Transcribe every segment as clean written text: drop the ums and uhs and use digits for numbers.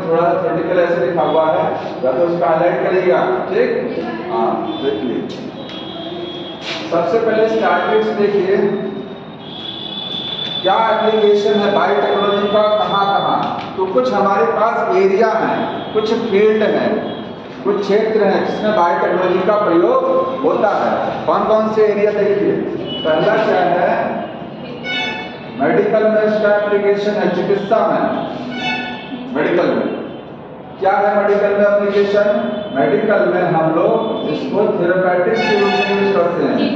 थोड़ा थ्योरेटिकल ऐसे लिखा हुआ है, या तो उसका हाईलाइट करिएगा, ठीक। हाँ देखिए, सबसे पहले स्टार्टिंग से देखिए क्या एप्लीकेशन है बायोटेक्नोलॉजी का, कहाँ कहाँ। तो कुछ हमारे पास एरिया है, कुछ फील्ड है, कुछ क्षेत्र हैं जिसमें बायोटेक्नोलॉजी का प्रयोग होता है। कौन कौन से एरिया देखिए। पहला क्या है, मेडिकल में इसका एप्लीकेशन है, चिकित्सा में। मेडिकल में क्या है, मेडिकल में एप्लीकेशन, मेडिकल में हम लोग इसको थेरेपेटिक्स के रूप में यूज करते हैं।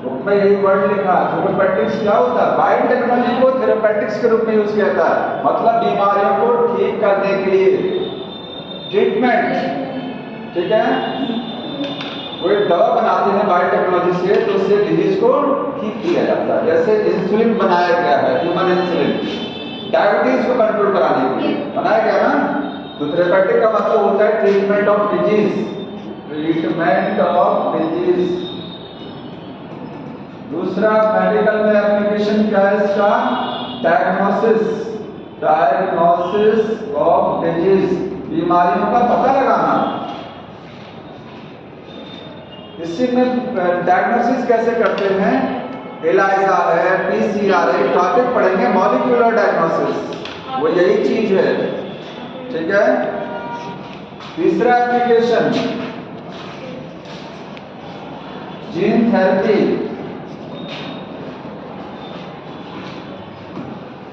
बुक में यही वर्ड लिखा, थेरेपेटिक्स क्या होता है, बायोटेक्नोलॉजी को थेरेपेटिक्स के रूप में यूज किया जाता है, मतलब बीमारियों को ठीक करने के लिए, ट्रीटमेंट, ठीक है। कोई दवा बनाते हैं बायोटेक्नोलॉजी से तो उससे डिजीज को ठीक किया जाता है। जैसे इंसुलिन बनाया गया है, ह्यूमन इंसुलिन, डायबिटीज को कंट्रोल कराने के लिए बनाया गया ना। तो थेरेपेटिक का मतलब होता है treatment of disease, treatment of disease. दूसरा मेडिकल में एप्लीकेशन क्या है इसका, डायग्नोसिस, डायग्नोसिस ऑफ डिजीज, बीमारियों का पता लगाना। इसी में डायग्नोसिस कैसे करते हैं, एलाइजा है, पीसीआर है, टॉपिक पढ़ेंगे मॉलिक्यूलर डायग्नोसिस, वो यही चीज है, ठीक है। तीसरा एप्लीकेशन जीन थेरेपी,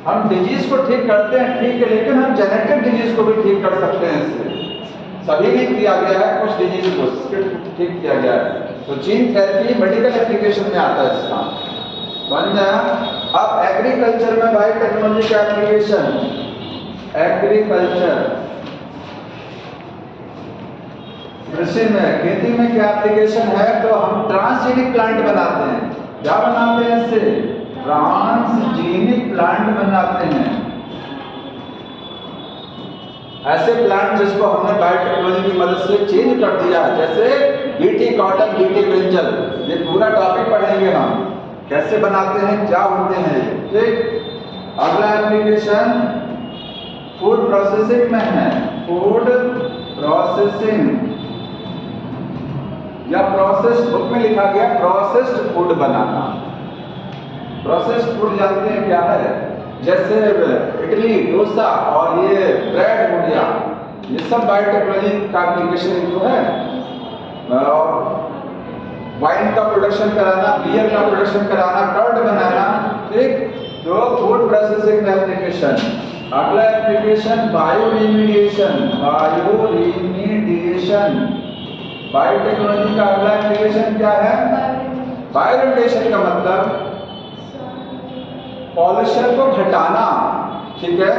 हम डिजीज को ठीक करते हैं, ठीक है, लेकिन हम जेनेटिक डिजीज को भी ठीक कर सकते हैं इससे। सभी नहीं किया गया है, कुछ डिजीज को ठीक किया गया है। तो जीन थेरेपी मेडिकल एप्लीकेशन में आता है इसका, समझ आया। अब एग्रीकल्चर में बायोटेक्नोलॉजी का एप्लीकेशन, एग्रीकल्चर कृषि में, खेती में क्या एप्लीकेशन है, तो हम ट्रांसजेनिक प्लांट बनाते हैं। क्या बनाते हैं इससे, ट्रांसजेनिक प्लांट बनाते हैं, ऐसे प्लांट जिसको हमने बायोटेक्नोलॉजी की मदद से चेंज कर दिया, जैसे बीटी कॉटन, बीटी ब्रिंजल, ये पूरा टॉपिक पढ़ेंगे हम, कैसे बनाते हैं, क्या होते हैं, ठीक। अगला एप्लीकेशन फूड प्रोसेसिंग में है, फूड प्रोसेसिंग या प्रोसेस्ड, बुक में लिखा गया प्रोसेस्ड फूड बनाना। प्रोसेस्ड फूड जानते हैं क्या है, जैसे इडली, डोसा और ये ब्रेड हो गया, ये सब बायोटेक्नोलॉजी का एप्लीकेशन जो है। वाइन का प्रोडक्शन कराना, बियर का प्रोडक्शन कराना, कर्ड बनाना, ठीक। तो फूड प्रोसेसिंग एप्लीकेशन। अगला एप्लीकेशन बायोरिमीडिएशन, बायोरिमीडिएशन, बायोटेक्नोलॉजी का अगला एप्लीकेशन क्या है, बायोरिमीडिएशन का मतलब पॉल्यूशन को घटाना, ठीक है।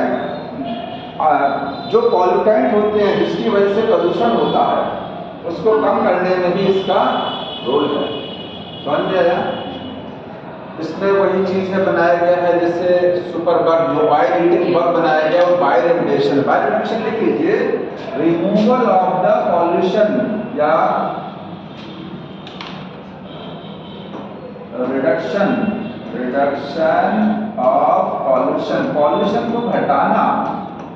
जो पॉल्यूटेंट होते हैं जिसकी वजह से प्रदूषण होता है, उसको कम करने में भी इसका रोल है, समझ आया। इसमें वही चीजें बनाया गया है, जैसे सुपर बग, जो ऑयल ईटिंग बग बनाया गया, वो बायोरिमीडिएशन। बायोरिमीडिएशन लिख लीजिए, रिमूवल ऑफ द पॉल्यूशन या रिडक्शन ऑफ पॉल्यूशन, पॉल्यूशन को घटाना।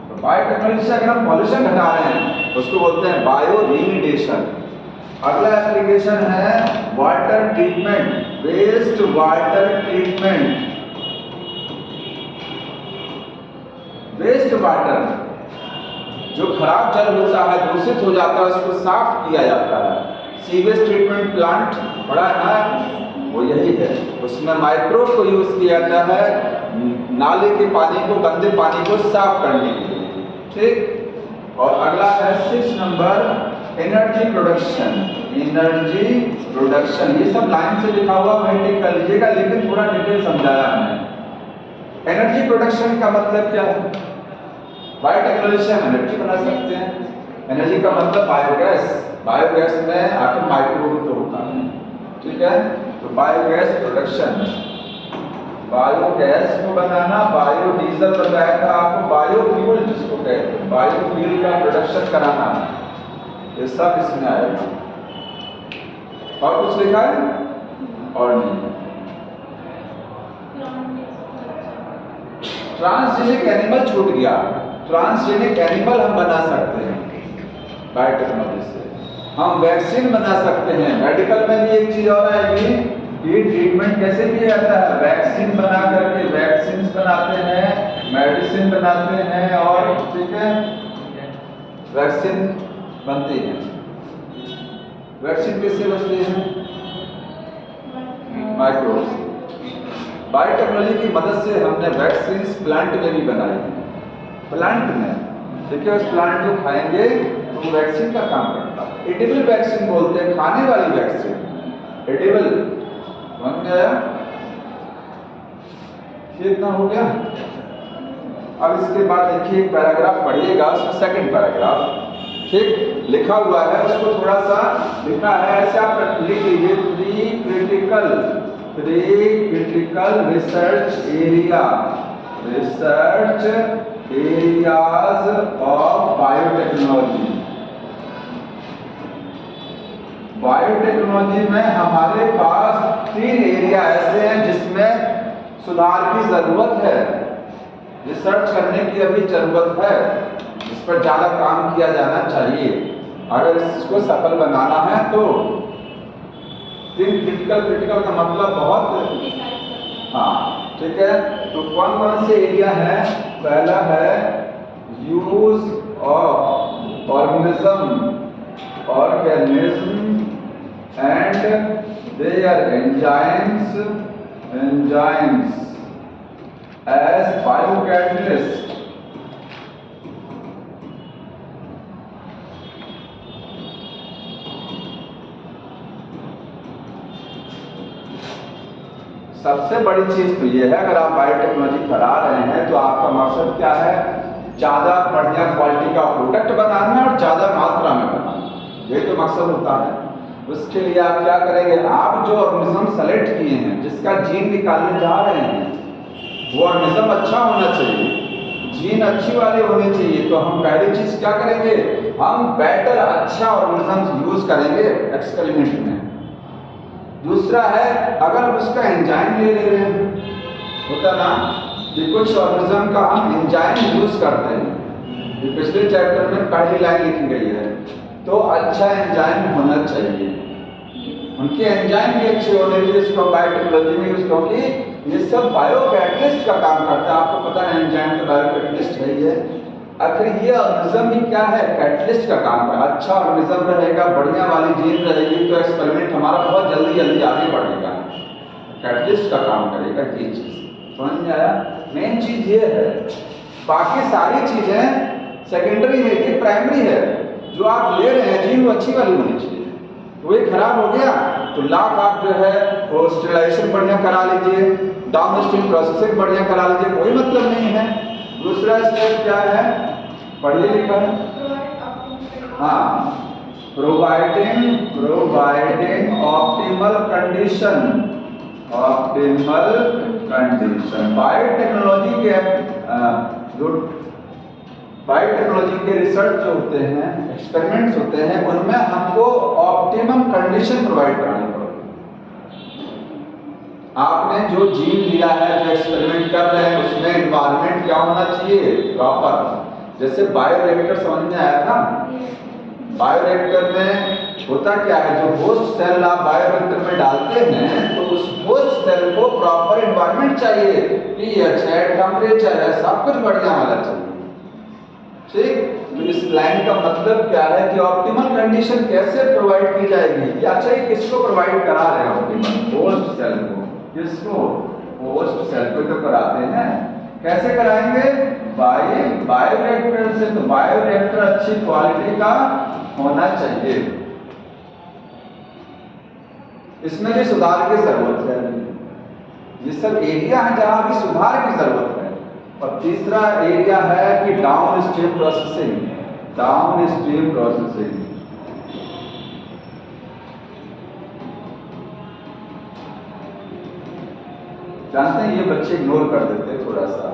तो बायोटेक्नोलॉजी से अगर हम पॉल्यूशन घटा रहे हैं उसको बोलते हैं बायोरिमीडिएशन। अगला एप्लीकेशन है water treatment, waste water treatment. Waste water, जो खराब जल होता है, दूषित हो जाता है, उसको साफ किया जाता है। सीवेज ट्रीटमेंट प्लांट बड़ा है ना, वो यही है। उसमें माइक्रोब को यूज किया जाता है नाले के पानी को, गंदे पानी को साफ करने के लिए, ठीक। और अगला है 6 number energy production, energy production. ये सब लाइन से लिखा हुआ है, टिक कर लीजिएगा, लेकिन थोड़ा डिटेल समझाया हमने। एनर्जी प्रोडक्शन का मतलब क्या है, बायोटेक्नोलॉजी से हम एनर्जी बना सकते हैं। एनर्जी का मतलब बायोगैस, बायोगैस में आखिर माइक्रोब तो होता है, ठीक है। तो बायोगैस प्रोडक्शन, बायोगैस को बनाना, बायोडीजल बताया था आपको, बायोफ्यूल जिसको कहते हैं, बायोफ्यूल का प्रोडक्शन कराना, ये सब इसमें आएगा। और कुछ लिखा है और नहीं। ट्रांसजेनिक एनिमल छूट गया, ट्रांसजेनिक एनिमल हम बना सकते हैं बायोटेक्नोलॉजी से, हम वैक्सीन बना सकते हैं। मेडिकल में भी एक चीज और आएगी कि ट्रीटमेंट कैसे किया जाता है, वैक्सीन बना करके वैक्सीन बनाते हैं, मेडिसिन बनाते हैं, और ठीक है वैक्सीन बनती है। वैक्सीन किससे बनती है? माइक्रोब्स। बायोटेक्नोलॉजी की मदद से हमने वैक्सीन प्लांट में भी बनाई है, प्लांट में, देखिए उस प्लांट को खाएंगे तो वो वैक्सीन का काम करता है। एडिबल वैक्सीन बोलते हैं, खाने वाली वैक्सीन, एडिबल। समझ में आया? ये इतना हो गया। अब इसके बाद देखिए एक पैराग्राफ पढ़िएगा, उसमें सेकंड पैराग्राफ ठीक लिखा हुआ है, उसको थोड़ा सा लिखा है, ऐसे आप लिख लीजिए, three critical research areas of biotechnology. Biotechnology में हमारे पास 3 एरिया ऐसे हैं जिसमें सुधार की जरूरत है, रिसर्च करने की अभी जरूरत है, इस पर ज्यादा काम किया जाना चाहिए अगर इसको सफल बनाना है। तो 3 क्रिटिकल का मतलब बहुत, हाँ ठीक है। तो कौन कौन से एरिया है? पहला है use of organism and their enzymes as biocatalyst. सबसे बड़ी चीज तो ये है, अगर आप बायोटेक्नोलॉजी करा रहे हैं तो आपका मकसद क्या है? ज्यादा बढ़िया क्वालिटी का प्रोडक्ट बनाना और ज्यादा मात्रा में बनाना, ये तो मकसद होता है। उसके लिए आप क्या करेंगे? आप जो ऑर्गेनिज्म सेलेक्ट किए हैं, जिसका जीन निकालने जा रहे हैं, वो ऑर्गेनिज्म अच्छा होना चाहिए, जीन अच्छी वाले होने चाहिए। तो हम पहली चीज क्या करेंगे? हम बेटर अच्छा ऑर्गेनिज्म यूज करेंगे एक्सपेरिमेंट में। दूसरा है, अगर हम उसका एंजाइम ले रहे हैं, होता ना कि कुछ ऑर्गेनिज्म का हम एंजाइम यूज करते हैं, ये पिछले चैप्टर में पहली लाइन लिखी गई है, तो अच्छा एंजाइम होना चाहिए, उनके एंजाइम भी अच्छे होने चाहिए। इसको बायोटेक्नोलॉजी में यूज, क्योंकि ये सब बायोकैटलिस्ट का काम करता है। आपको पता है एंजाइम तो बायोकैटलिस्ट है ही है। आखिर ये ऑर्गेनिज्म भी क्या है? कैटलिस्ट का काम है। अच्छा ऑर्गेनिज्म रहेगा, बढ़िया वाली जीन रहेगी, तो एक्सपेरिमेंट हमारा बहुत जल्दी आगे बढ़ेगा। कैटलिस्ट का काम करेगा ये चीज, समझ में आया? मेन चीज ये है, बाकी सारी चीजें सेकेंडरी है, ये प्राइमरी है। जो आप ले रहे हैं जीन वो अच्छी वाली होनी चाहिए। वही खराब हो गया तो लाख आप जो है वो स्टेरिलाइजेशन बढ़िया करा लीजिए, डाउनस्ट्रीम प्रोसेसिंग बढ़िया करा लीजिए, कोई मतलब नहीं है। दूसरा स्टेप क्या है? पढ़िए लिखा है, हाँ, प्रोवाइडिंग ऑप्टिमल कंडीशन। बायोटेक्नोलॉजी के रिसर्च जो होते हैं, एक्सपेरिमेंट्स होते हैं, उनमें हमको ऑप्टिमम कंडीशन प्रोवाइड करनी पड़ेगी। आपने जो जीन लिया है, जो एक्सपेरिमेंट कर रहे हैं, उसमें एनवायरनमेंट क्या होना चाहिए? प्रॉपर। जैसे बायोरिएक्टर समझ में आया था? बायोरिएक्टर में होता क्या है, जो होस्ट सेल आप बायोरिएक्टर में डालते हैं, तो उस होस्ट सेल को प्रॉपर एनवायरनमेंट चाहिए, पीएच है, टेम्परेचर है, सब कुछ बढ़िया होना चाहिए। ठीक, तो इस लाइन का मतलब क्या है कि ऑप्टिमल कंडीशन कैसे प्रोवाइड की जाएगी? अच्छा, ये किसको प्रोवाइड करा रहे हैं? ऑप्टिमल होस्ट सेल को। किसको? होस्ट सेल को तो कराते हैं। कैसे कराएंगे? बायोरिएक्टर से। तो बायोरिएक्टर अच्छी क्वालिटी का होना चाहिए, इसमें भी सुधार की जरूरत है। ये सब एरिया है जहां भी सुधार की जरूरत है। और तीसरा एरिया है कि डाउनस्ट्रीम प्रोसेसिंग। जानते हैं ये बच्चे इग्नोर कर देते हैं थोड़ा सा,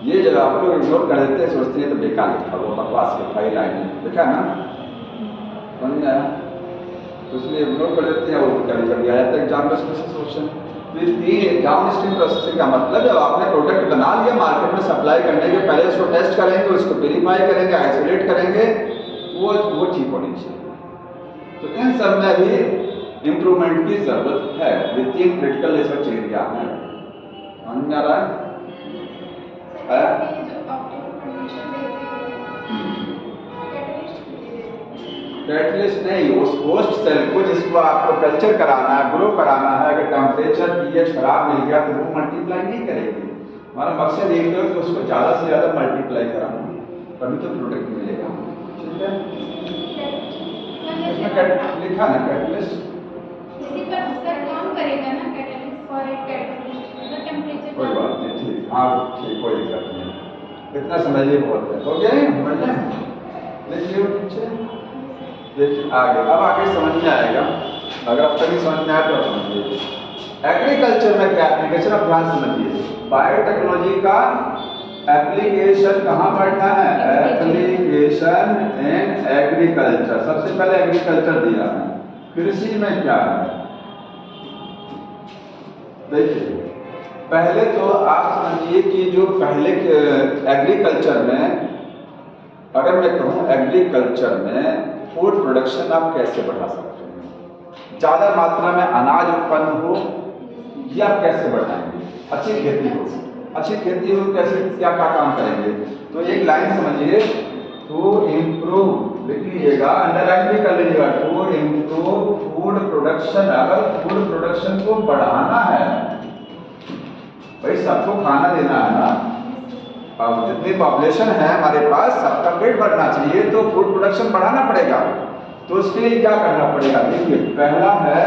ये जब आप लोग इग्नोर कर देते हैं, सोचते हैं तो बेकार लिखा, वो बकवास के फाइल आएंगे, देखा ना, समझ में आया? तो इसलिए इग्नोर कर देते हैं। वो कभी कभी आया था एग्जाम में special question, down stream processing का मतलब जब आपने प्रोडक्ट बना लिया, मार्केट में सप्लाई करने के पहले उसको टेस्ट करेंगे, उसको वेरीफाई करेंगे, आइसोलेट करेंगे, वो ठीक होनी चाहिए। तो इन सब में भी इम्प्रूवमेंट की जरूरत है। ये 3 क्रिटिकल रिसर्च एरिया है। समझ में आ रहा है? कैटलिस्ट नहीं, उस होस्ट सेल को जिसको आपको कल्चर कराना है, ग्रो कराना है, अगर टेम्परेचर पीएच खराब मिल गया तो वो मल्टीप्लाई नहीं करेगी। हमारा मकसद एक है कि उसको ज़्यादा से ज़्यादा मल्टीप्लाई कराना, तभी तो प्रोडक्ट मिलेगा। ठीक है, इसमें लिखा ना कैटलिस्ट, कोई बात नहीं, ठीक, हाँ ठीक, कोई दिक्कत नहीं, इतना समझिए बहुत है। हो गया नहीं समझ में? देखिए देखिए आगे, अब आगे समझ में आएगा। अगर अब तक नहीं समझ में आया तो समझिए एग्रीकल्चर में क्या एप्लीकेशन। अब ध्यान समझिए, बायोटेक्नोलॉजी का एप्लीकेशन कहाँ बढ़ना है? Application in agriculture. सबसे पहले एग्रीकल्चर दिया है, कृषि में क्या है देखिए। पहले तो आप समझिए कि जो पहले एग्रीकल्चर में, अगर मैं कहूँ एग्रीकल्चर में फूड प्रोडक्शन आप कैसे बढ़ा सकते हैं, ज़्यादा मात्रा में अनाज उत्पन्न हो, ये आप कैसे बढ़ाएंगे? अच्छी खेती हो, अच्छी खेती हो कैसे, क्या क्या काम करेंगे? तो एक लाइन समझिए, टू इम्प्रूव, लिख लीजिएगा, अंडरलाइन भी कर लीजिएगा, टू इम्प्रूव फूड प्रोडक्शन। अगर फूड प्रोडक्शन को बढ़ाना है, भाई सबको खाना देना है ना, अब जितनी पॉपुलेशन है हमारे पास, सबका पेट भरना चाहिए, तो फूड प्रोडक्शन बढ़ाना पड़ेगा। तो उसके लिए क्या करना पड़ेगा? देखिए, पहला है,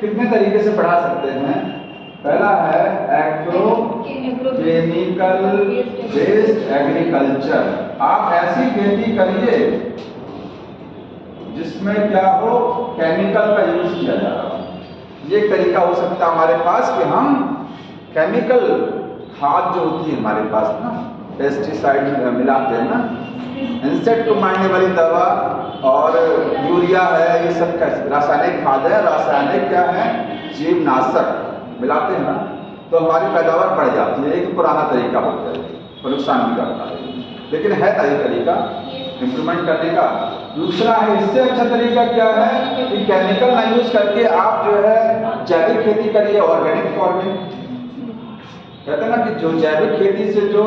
कितने तरीके से बढ़ा सकते हैं। पहला है एग्रो केमिकल बेस्ड एग्रीकल्चर। आप ऐसी खेती करिए जिसमें क्या हो, केमिकल का यूज किया जा रहा हो। ये एक तरीका हो सकता है हमारे पास कि हम केमिकल खाद जो होती है हमारे पास ना, पेस्टिसाइड मिलाते हैं ना, इंसेक्ट को मारने वाली दवा और यूरिया है, ये सब रासायनिक खाद है, रासायनिक क्या है, जीवनाशक मिलाते हैं ना, तो हमारी पैदावार बढ़ जाती है। एक पुराना तरीका होता है, तो नुकसान भी करता है, लेकिन है सही तरीका इम्प्रूवमेंट करने का। दूसरा है, इससे अच्छा तरीका क्या है कि केमिकल ना यूज करके आप जो है जैविक खेती करिए, ऑर्गेनिक फार्मिंग। कहते हैं ना कि जो जैविक खेती से जो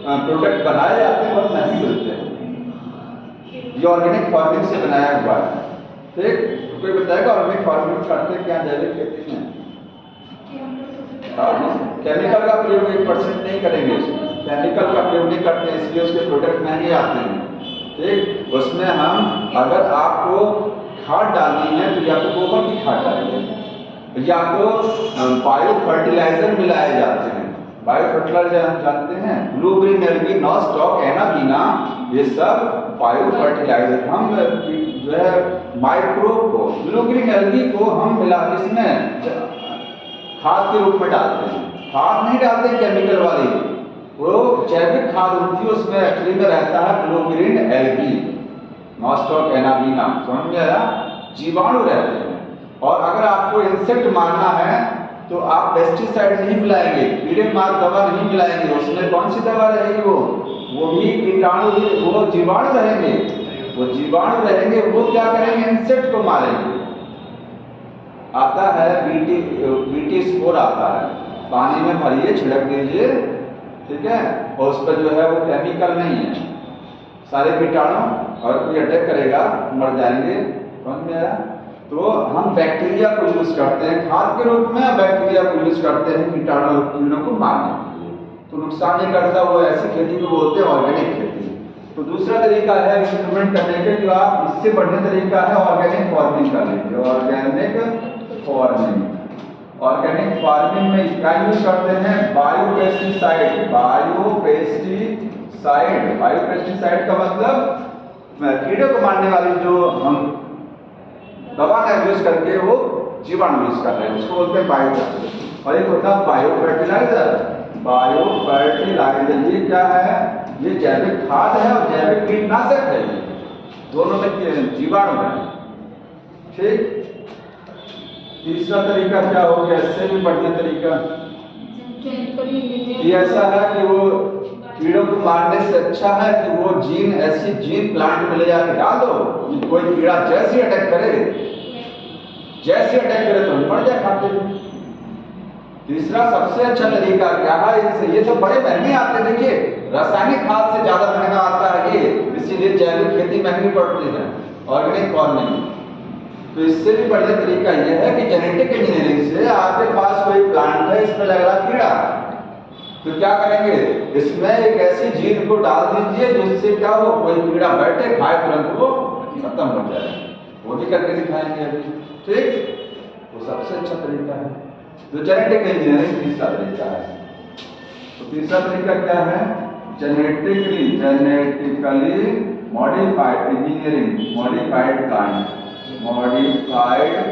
प्रोडक्ट बनाए जाते हैं वो नहीं मिलते हैं, ये ऑर्गेनिक फार्मिंग से बनाया हुआ है। ठीक, तो कोई बताएगा ऑर्गेनिक फार्मिंग करते क्या जैविक खेती में? केमिकल का प्रयोग 1% नहीं करेंगे, केमिकल का प्रयोग नहीं करते, इसलिए उसके प्रोडक्ट महंगे आते हैं। ठीक, उसमें हम अगर आपको खाद डालनी है तो या तो गोबर की खाद डालेंगे या तो बायो फर्टिलाइजर मिलाए जाते हैं। बायो फर्टिलाइजर हम जानते हैं, blue green algae, nostoc, anabaena, ये सब बायो फर्टिलाइजर। हम जो है माइक्रोब को, ब्लू ग्रीन एल्गी को हम मिला इसमें खाद के रूप में डालते हैं। खाद नहीं डालते केमिकल वाली, वो जैविक खाद होती है, उसमें एक्चुअली में रहता है blue green algae, nostoc, anabaena. समझ में आया? जीवाणु रहते हैं। और अगर आपको इंसेक्ट मारना है तो आप पेस्टिसाइड नहीं मिलाएंगे, कीड़े मार दवा नहीं मिलाएंगे। उसमें कौन सी दवा रहेगी? वो भी कीटाणु, वो जीवाणु रहेंगे, वो जीवाणु रहेंगे, वो क्या करेंगे? इंसेक्ट को मारेंगे। आता है बीटी स्पोर आता है, पानी में भरिए, छिड़क दीजिए, ठीक है, और उस पर जो है वो केमिकल नहीं है, सारे कीटाणु और कोई अटैक करेगा मर जाएंगे। समझ में आया? तो हम बैक्टीरिया को यूज करते हैं खाद के रूप में, बैक्टीरिया को यूज करते हैं कीटाणु कीड़ों को मारने के लिए, तो नुकसान नहीं करता। वो ऐसी खेती को बोलते हैं ऑर्गेनिक खेती। तो दूसरा तरीका है इंप्रूवमेंट करने के, जो आप इससे बढ़िया तरीका है ऑर्गेनिक फार्मिंग कर लीजिए। ऑर्गेनिक फार्मिंग, ऑर्गेनिक फार्मिंग में क्या यूज करते हैं? बायोपेस्टिसाइड। बायोपेस्टिसाइड, बायोपेस्टिसाइड का मतलब कीड़े को मारने वाली जो हम दवा का यूज करके वो जीवाणु यूज कर रहे हैं, उसको बोलते हैं बायोपेस्टिसाइड। और एक होता है बायो फर्टिलाइजर। बायो फर्टिलाइजर ये क्या है? ये जैविक खाद है और जैविक कीटनाशक है, दोनों में जीवाणु है। ठीक, तीसरा तरीका क्या हो गया, इससे भी बढ़िया तरीका ये ऐसा है कि वो कीड़ों को मारने से अच्छा है कि वो जीन, ऐसी जीन प्लांट में ले जाके डाल दो कि कोई कीड़ा जैसे अटैक करे तो मर जाए खाते हुए। तीसरा सबसे अच्छा तरीका क्या है, इनसे ये सब बड़े महंगे आते हैं, देखिए रासायनिक खाद से ज्यादा महंगा आता है ये, इसीलिए जैविक खेती महंगी पड़ती है, ऑर्गेनिक फार्मिंग। तो इससे भी बढ़िया तरीका यह है कि जेनेटिक इंजीनियरिंग से आपके पास कोई प्लांट है, इसमें लग रहा कीड़ा, तो क्या करेंगे, इसमें एक ऐसी जीन को डाल दीजिए जिससे क्या हो, कोई कीड़ा बैठे खाए तुरंत वो खत्म हो जाए। वो भी करके दिखाएंगे अभी, ठीक। वो सबसे अच्छा तरीका है। तो जेनेटिक इंजीनियरिंग तीसरा तरीका है। तो तीसरा तरीका क्या है, genetically modified engineering, modified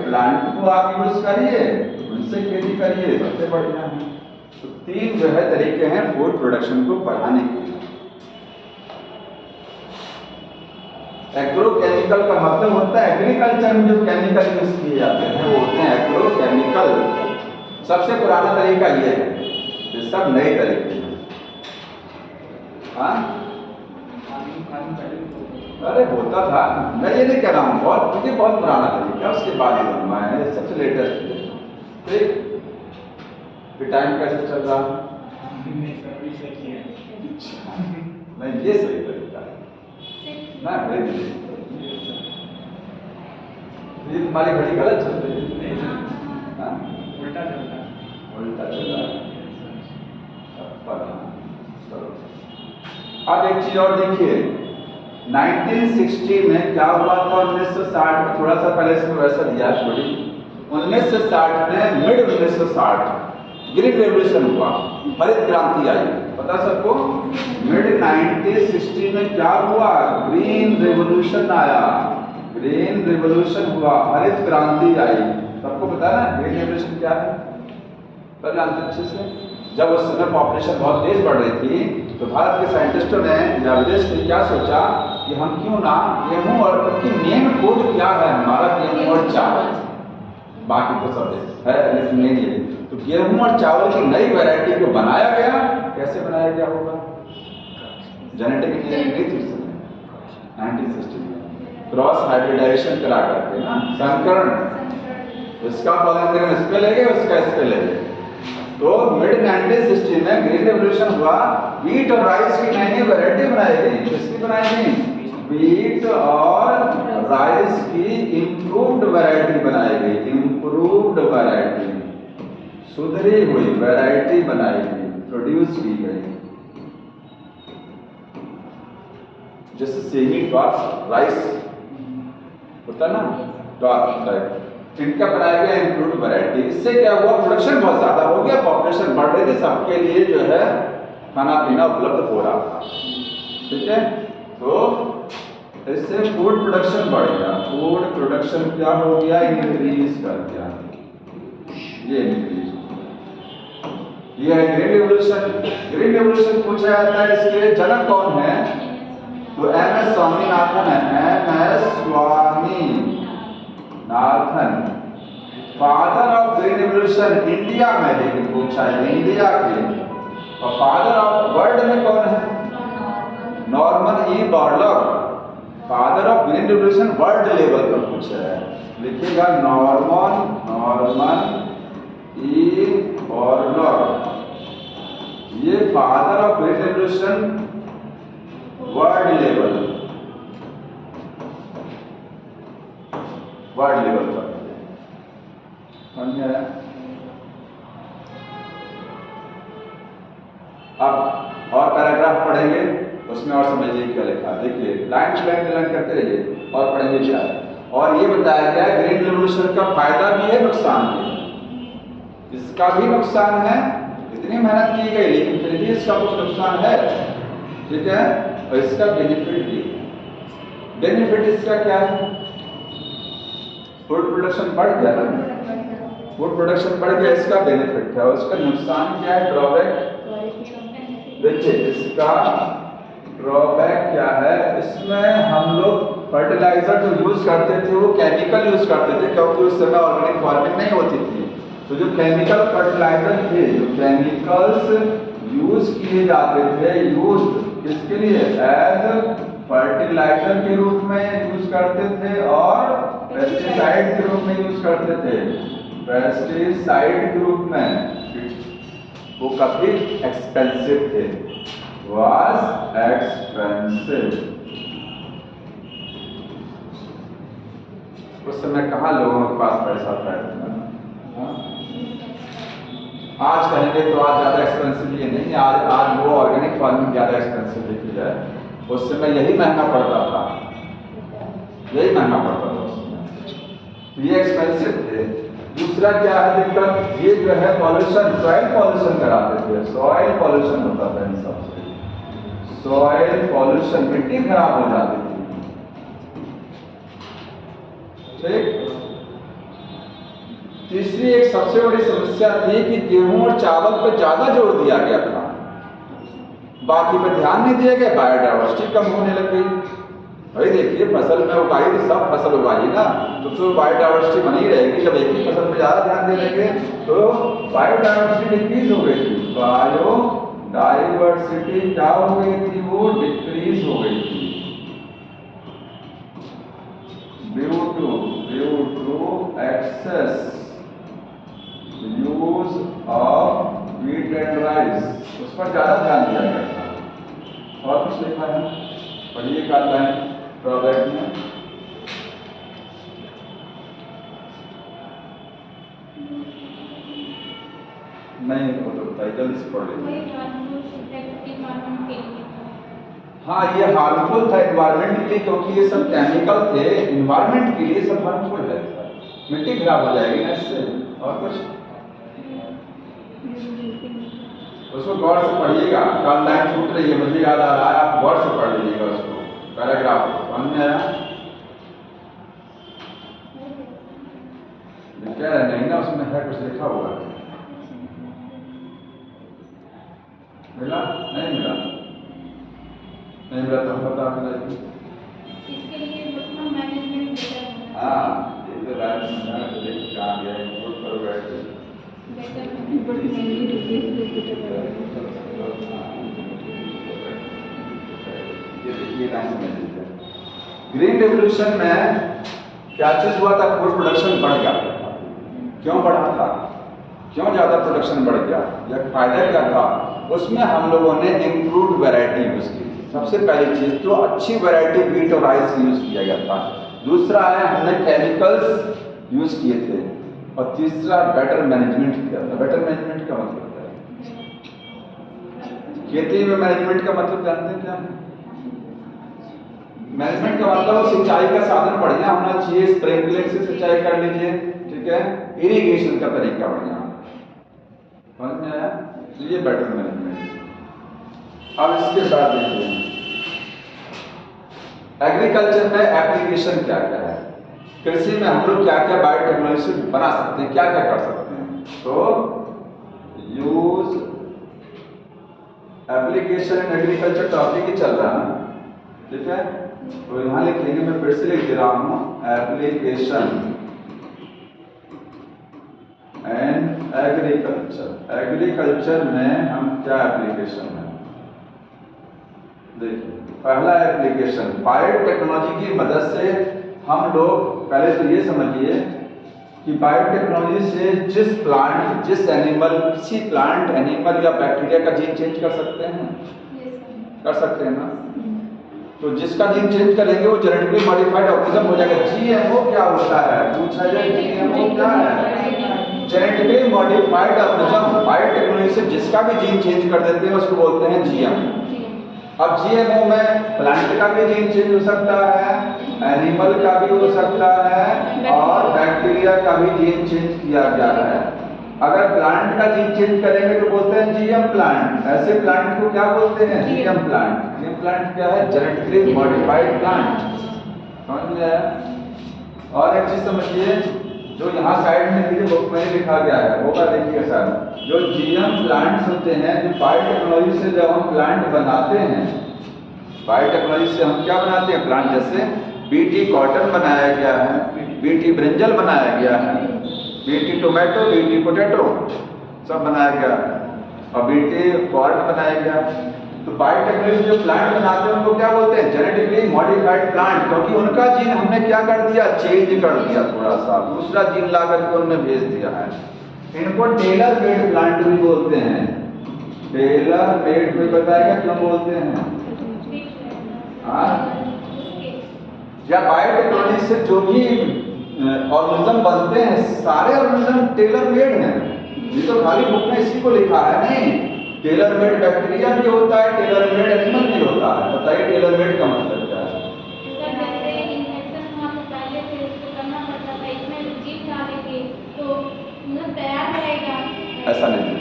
plant को आप यूज करिए, उनसे खेती करिए, सबसे बढ़िया है। तो तीन जो है तरीके हैं फूड प्रोडक्शन को बढ़ाने के। एग्रोकेमिकल का मतलब होता है एग्रीकल्चर में जो केमिकल यूज किए जाते हैं वो होते हैं एग्रोकेमिकल। सबसे पुराना तरीका ये है, ये सब नए तरीके हैं। हाँ अरे होता था, मैं ये नहीं कह रहा हूँ, बहुत पुराना तरीका, उसके बाद ही बनवाया है, सबसे लेटेस्ट। ठीक, फिर टाइम कैसे चल रहा है, नहीं ये सही तरीका है ना, ये तुम्हारी घड़ी गलत चल रही है, उल्टा चल रहा है। अब एक चीज और देखिए, 1960 में क्या हुआ था, 1960 में, थोड़ा सा पहले इसमें वैसा दिया थोड़ी, 1960 में, मिड 1960 ग्रीन रेवोल्यूशन हुआ, हरित क्रांति आई, पता सबको। मिड 1960 में क्या हुआ, ग्रीन रेवोल्यूशन आया, ग्रीन रेवोल्यूशन हुआ, हरित क्रांति आई। सबको पता है ना ग्रीन रेवोल्यूशन क्या है, पहले अच्छे से। जब उस समय पॉपुलेशन बहुत तेज बढ़ रही थी तो भारत के साइंटिस्टों ने या विदेश ने क्या सोचा कि हम क्यों ना गेहूं, और क्योंकि मेन फूड क्या है हमारा, गेहूं और चावल, बाकी तो सब है लेकिन मेन ये, तो गेहूं और चावल की नई वैरायटी को बनाया गया। कैसे बनाया गया होगा, जेनेटिक इंजीनियरिंग नहीं थी उस समय, 1960 में क्रॉस हाइब्रिडाइजेशन करा करके ना, संकरण, इसका पॉलिनेशन इस पे ले गए, उसका इस पे ले गए। तो मिड 1960 में ग्रीन रेवोल्यूशन हुआ, व्हीट और राइस की नई नई वैरायटी बनाई गई। किसकी बनाई गई, व्हीट और राइस की इंप्रूव्ड वैरायटी बनाई गई, इंप्रूव्ड वैरायटी, सुधरी हुई वैरायटी बनाई गई, प्रोड्यूस की गई। जैसे सेमी डॉट्स राइस होता ना, डॉट टाइप, इनका बनाया गया इंप्रूव्ड वैरायटी। इससे क्या हुआ, प्रोडक्शन बहुत ज्यादा हो गया, पॉपुलेशन बढ़ रही थी, सबके लिए जो है खाना पीना उपलब्ध हो रहा था, ठीक है। तो इससे फूड प्रोडक्शन बढ़ गया, फूड प्रोडक्शन क्या हो गया, इंक्रीज कर दिया, ये इंक्रीज। ये है ग्रीन रेवोल्यूशन। ग्रीन रेवोल्यूशन पूछा जाता है इसके जनक कौन है, तो एमएस स्वामीनाथन है, MS Swaminathan, father of green revolution India में, लेकिन पूछा है इंडिया के, और फादर ऑफ वर्ल्ड में कौन है, Norman E Borlaug, father of green revolution world level पर पूछा है, लिखिएगा नॉर्मन ई बॉरलॉग, ये father of green revolution world level पर समझ में आया। अब और पैराग्राफ पढ़ेंगे, उसमें और समझिए क्या लिखा। देखिए लाइन टू लाइन करते रहिए और पढ़ेंगे क्या है। और ये बताया गया ग्रीन रेवोल्यूशन का फायदा भी है, नुकसान भी है। इसका भी नुकसान है, इतनी मेहनत की गई लेकिन फिर भी इसका कुछ नुकसान है, ठीक है। और इसका बेनिफिट भी है। बेनिफिट इसका क्या है, फूड प्रोडक्शन बढ़ गया ना, फूड प्रोडक्शन बढ़ गया, इसका बेनिफिट है। और इसका नुकसान क्या है, ड्रॉबैक। देखिए इसका ड्रॉबैक क्या है, इसमें हम लोग फर्टिलाइजर जो यूज करते थे वो केमिकल यूज करते थे, क्योंकि उस समय ऑर्गेनिक फार्मिंग नहीं होती थी। तो जो केमिकल फर्टिलाइजर थे, जो केमिकल्स यूज किए जाते थे, यूज किसके लिए? एज फर्टिलाइजर के रूप में यूज करते थे और पेस्टिसाइड के रूप में यूज करते थे। पेस्टिसाइड के रूप में वो काफी एक्सपेंसिव थे, वाज एक्सपेंसिव। उस समय कहाँ लोगों के पास पैसा था इतना? आज कहेंगे तो आज ज़्यादा एक्सपेंसिव ये नहीं, आज वो ऑर्गेनिक फार्मिंग ज़्यादा एक्सपेंसिव देखी जाए। उस समय यही महंगा पड़ता था, यही महंगा पड़ता था उस समय, ये एक्सपेंसिव थे। दूसरा क्या है दिक्कत? ये जो है पॉल्यूशन, सॉइल पॉल्यूशन कराते थे, सॉइल पॉल्यूशन होता था इन सबसे, सॉइल पॉल्यूशन, मिट्टी खराब हो जाती थी। ठीक। तीसरी एक सबसे बड़ी समस्या थी कि गेहूं और चावल पर ज्यादा जोर दिया गया था, बाकी पर ध्यान नहीं दिया गया, बायोडाइवर्सिटी कम होने लग गई। भाई देखिए, फसल में उगाई तो सब फसल उगाई ना, तो बायोडाइवर्सिटी बनी रहेगी। जब एक ही फसल पर ज्यादा ध्यान दे देंगे तो बायोडाइवर्सिटी डिक्रीज हो गई थी, बायोडाइवर्सिटी क्या हो गई थी? वो डिक्रीज हो गई थी due to excess use of wheat and rice, उस पर ज्यादा ध्यान दिया गया था। और कुछ लिखा है, पढ़िए क्या है प्रोडक्ट में। नहीं वो तो टाइटल से पढ़ लीजिए। हाँ, ये हार्मफुल था एनवायरनमेंट के लिए, क्योंकि ये सब केमिकल थे, एनवायरनमेंट के लिए सब हार्मफुल है, मिट्टी खराब हो जाएगी ना इससे। और कुछ उसको गौर से पढ़िएगा, कल लाइन छूट रही है, मुझे याद आ रहा है, आप गौर से पढ़ लीजिएगा उसको, पैराग्राफ समझ में आया? क्या नहीं ना, उसमें है कुछ लिखा हुआ है, मिला? नहीं मिला? नहीं मिला तो बता देना इसके लिए मैनेजमेंट। हाँ, ये तो राइट समझा तो देख कहाँ गया, इंपोर्ट करो बैठ के ग्रीन रेवोल्यूशन में क्या चीज हुआ था? फूड प्रोडक्शन बढ़ गया। क्यों बढ़ा था? क्यों ज्यादा प्रोडक्शन बढ़ गया? या फायदा क्या था? उसमें हम लोगों ने इम्प्रूव्ड वैरायटी यूज की। सबसे पहली चीज तो अच्छी वैरायटी व्हीट और राइस यूज किया गया था। दूसरा है हमने केमिकल्स यूज किए थे, और तीसरा बेटर मैनेजमेंट किया था। बेटर मैनेजमेंट का मतलब क्या है? खेती में मैनेजमेंट का मतलब जानते हैं क्या? मैनेजमेंट का मतलब सिंचाई का साधन बढ़िया होना चाहिए, स्प्रिंकलर से सिंचाई कर लीजिए, ठीक है, इरिगेशन का तरीका बढ़िया, समझ में आया? तो ये बेटर मैनेजमेंट। अब इसके बाद देखिए एग्रीकल्चर में एप्लीकेशन क्या क्या है, कृषि में हम लोग क्या क्या बायोटेक्नोलॉजी से बना सकते हैं, क्या क्या कर सकते हैं। तो use application in agriculture topic ही चल रहा है ना, ठीक है। तो यहां लिखेंगे, मैं फिर से लिख दे रहा हूं, एप्लीकेशन एंड एग्रीकल्चर। एग्रीकल्चर में हम क्या एप्लीकेशन है, देखिए पहला एप्लीकेशन बायोटेक्नोलॉजी की मदद से हम लोग पहले तो ये समझिए कि बायोटेक्नोलॉजी से जिस प्लांट, जिस एनिमल, किसी प्लांट, एनिमल या बैक्टीरिया का जीन चेंज कर सकते हैं, कर सकते हैं ना। तो जिसका जीन चेंज करेंगे वो जेनेटिकली मॉडिफाइड ऑर्गेनिज्म हो जाएगा। जीएमओ क्या होता है पूछा जाए, जीएमओ क्या है? Genetically modified organism. बायोटेक्नोलॉजी से जिसका भी जीन चेंज कर देते हैं उसको बोलते हैं जीएमओ। अब जीएमओ में प्लांट का भी जीन चेंज हो सकता है, एनिमल का भी हो सकता है, और बैक्टीरिया का भी जीन चेंज किया गया है। अगर प्लांट का जीन चेंज करेंगे तो बोलते हैं जीएम प्लांट। ऐसे प्लांट को क्या बोलते हैं? GM plant. जीएम प्लांट क्या है? Genetically modified plant. समझ में आया? और एक चीज समझिए, जो यहाँ साइड में मेरे बुक में लिखा गया है वो का देखिए सर, जो जीएम प्लांट्स होते हैं, जो बायोटेक्नोलॉजी से जब हम प्लांट बनाते हैं, बायोटेक्नोलॉजी से हम क्या बनाते हैं? प्लांट। जैसे बीटी कॉटन बनाया गया है, बीटी ब्रिंजल बनाया गया है, बीटी टोमेटो, बीटी पोटैटो सब बनाया गया है, और बीटी कॉर्न बनाया गया। तो बायोटेक्नोलॉजी जो प्लांट बनाते हैं उनको क्या बोलते हैं? जेनेटिकली मॉडिफाइड प्लांट, क्योंकि उनका जीन हमने क्या कर दिया? चेंज कर दिया, थोड़ा सा दूसरा जीन ला करके उनमें भेज दिया है। इनको टेलर मेड प्लांट भी बोलते हैं। टेलर मेड कोई बताएगा क्यों बोलते हैं? या बायोटेक्नोलॉजी से जो भी ऑर्गेनिज्म बनते हैं सारे ऑर्गेनिज्म टेलर मेड हैं। ये तो खाली बुक में इसी को लिखा है नहीं, टेलर मेड बैक्टीरिया भी होता है, टेलर मेड एनिमल भी होता है। बताइए टेलर मेड का मतलब क्या है? ऐसा नहीं,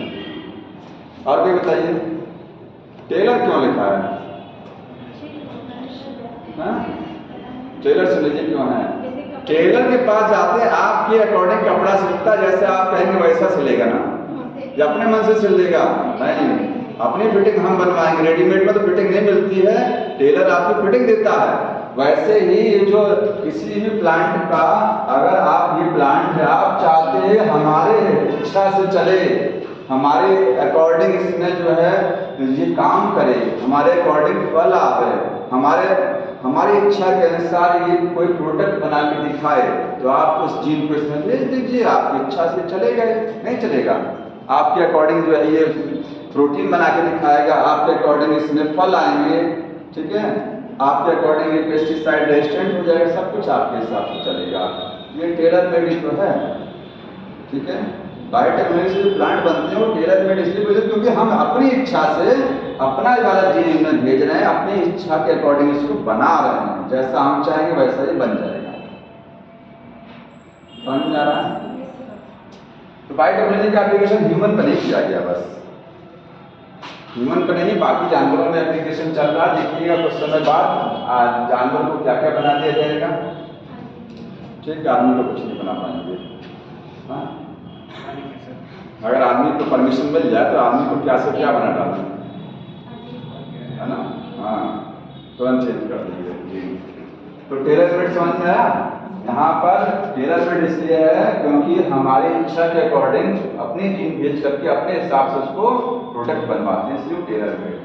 और भी बताइए टेलर क्यों लिखा है? टेलर से लीजिए क्यों है? टेलर के पास जाते हैं, आपके अकॉर्डिंग कपड़ा सिलता, जैसे आप कहेंगे वैसा सिलेगा ना, या अपने मन से सिल देगा? नहीं, अपनी फिटिंग हम बनवाएंगे। रेडीमेड में तो फिटिंग नहीं मिलती है, टेलर आपकी फिटिंग देता है। वैसे ही ये जो किसी भी प्लांट का, अगर आप ये प्लांट आप चाहते हैं हमारे इच्छा से चले, हमारे अकॉर्डिंग इसमें जो है ये काम करे, हमारे अकॉर्डिंग फल आवे, हमारी इच्छा के अनुसार ये कोई प्रोडक्ट बना के दिखाए, तो आप उस जीन को इसमें भेज दीजिए, आपकी इच्छा से चलेगा नहीं चलेगा? आपके अकॉर्डिंग जो है ये प्रोटीन बना के दिखाएगा, आपके अकॉर्डिंग इसमें फल आएंगे, ठीक है, आपके अकॉर्डिंग ये पेस्टिसाइड रेजिस्टेंट हो जाएगा, सब कुछ आपके हिसाब से चलेगा। ये टेलर मेड तो है, ठीक है। बायोटेक्नोलॉजी जो प्लांट बनते हैं वो टेलर मेड इसलिए बोलते हैं क्योंकि हम अपनी इच्छा से अपना वाला जीन में भेज रहे हैं, अपनी इच्छा के अकॉर्डिंग इसको बना रहे हैं, जैसा हम चाहेंगे वैसा ही बन जाएगा। समझ में आ रहा है? तो बायोटेक्नोलॉजी का एप्लीकेशन ह्यूमन पर नहीं किया गया, बस ह्यूमन पर नहीं, बाकी जानवरों में एप्लीकेशन चल रहा है। देखिएगा कुछ समय बाद जानवर को क्या क्या बना दिया जाएगा, ठीक है, आदमी को कुछ नहीं बना पाएंगे। हाँ, अगर आदमी को परमिशन मिल जाए तो आदमी को क्या से क्या बना डालें, है ना? हाँ, तुरंत चेंज कर देंगे। तो टेलर मेड समझ में आया? यहाँ पर टेलर मेड इसलिए है क्योंकि हमारी इच्छा के अकॉर्डिंग अपनी जीन भेज करके अपने हिसाब से उसको प्रोडक्ट बनवाते हैं, इसलिए टेलर मेड।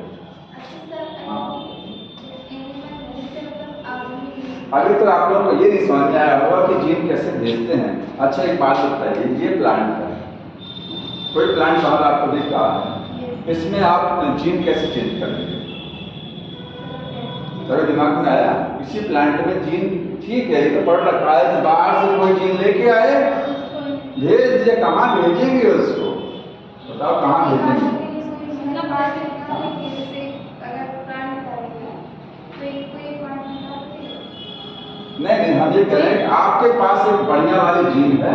हाँ, अभी तो आप लोग को ये नहीं समझ में आया होगा कि जीन कैसे भेजते हैं। अच्छा एक बात बताइए, ये प्लांट है, कोई प्लांट बाहर आपको दिख रहा है, इसमें आप जीन कैसे चेंज करेंगे? तो दिमाग में आया? इसी प्लांट में जीन ठीक है, ये तो पढ़ रखा है, बाहर से कोई जीन लेके आए भेज दिए, कहाँ भेजेंगे उसको? बताओ कहाँ भेजेंगे? नहीं, हम ये कह रहे हैं आपके पास एक बढ़िया वाली जीन है,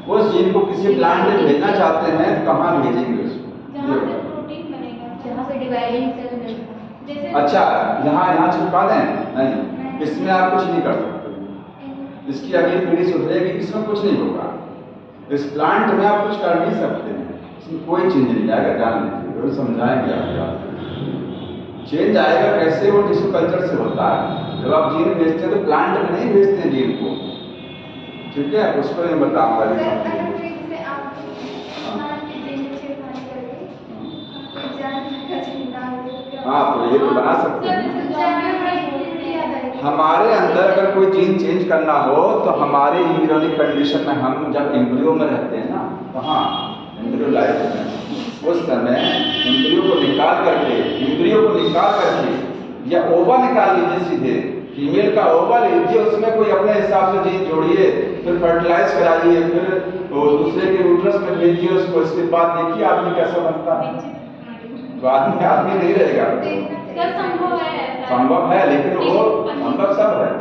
उस जीन को किसी प्लांट में भेजना चाहते हैं, तो कहाँ भेजेंगे उसको? जहाँ से प्रोटीन बनेगा, जहाँ से डिवाइडिंग सेल बनेगा। अच्छा, यहाँ चिपका दें? नहीं, इसमें आप कुछ नहीं कर सकते। इसकी अगली पीढ़ी सुधरेगी, इसमें कुछ नहीं होगा। इस प्लांट में आप कुछ कर नहीं सकते हैं, इसमें कोई चेंज नहीं आएगा। जान लीजिए, वो समझाएंगे आपको। चेंज आएगा कैसे? वो टिश्यू कल्चर से होता है। जब आप जीन भेजते हैं तो प्लांट में नहीं भेजते हैं जीन को, ठीक है, उसको मैं बताऊंगा। हाँ, तो ये तो बना सकते हैं। हमारे अंदर अगर कोई जीन चेंज करना हो तो हमारे एम्ब्रियोनिक कंडीशन में, हम जब एम्ब्रियो में रहते हैं ना, कहाँ एम्ब्रियो लाइफ में, उस समय एम्ब्रियो को निकाल करके या ओवा निकाल लीजिए, सीधे फीमेल का ओवा लीजिए, उसमें कोई अपने हिसाब से जीन जोड़िए, फिर फर्टिलाइज कराइए, फिर दूसरे के यूट्रस में भेजिए उसको, इसके बाद देखिए आदमी कैसा बनता है। तो आदमी नहीं रहेगा। संभव है, लेकिन वो संभव सब है,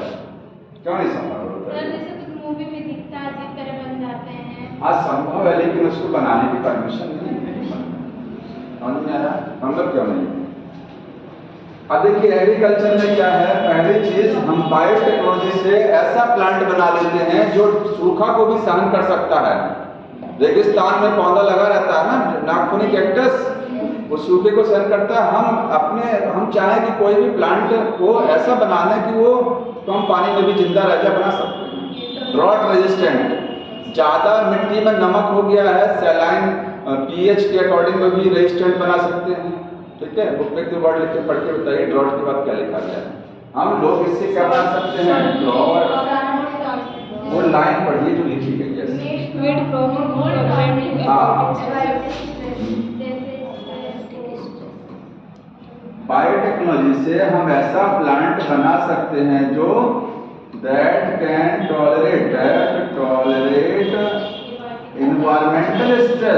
क्यों नहीं संभव होता है? जैसे तो मूवी में दिखता है, जिस तरह बन जाते हैं। हाँ, संभव है, लेकिन उसको बनाने की परमिशन नहीं है। समझ में आया? संभव क्यों नहीं? अब देखिए एग्रीकल्चर में क्या है, पहली चीज हम बायोटेक्नोलॉजी से ऐसा प्लांट बना लेते हैं जो सूखा को भी सहन कर सकता है। रेगिस्तान में पौधा लगा रहता है ना, नागफनी कैक्टस, वो सूखे को सहन करता है। हम चाहें कि कोई भी प्लांट को ऐसा बनाना है कि वो कम पानी में भी जिंदा रह जाए, बना सकते हैं। ड्रॉट रेजिस्टेंट, ज़्यादा मिट्टी में नमक हो गया है, सैलाइन पीएच के अकॉर्डिंग में भी रेजिस्टेंट बना सकते हैं। ठीक है, बुक में तो वर्ड लिख के पढ़ के बताइए ड्रॉट के बाद क्या लिखा गया है। हम लोग इससे क्या बना सकते हैं, ड्रॉट, वो लाइन पढ़िए जो लिखी गई है। बायोटेक्नोलॉजी से हम ऐसा प्लांट बना सकते हैं जो that can tolerate environmental stress.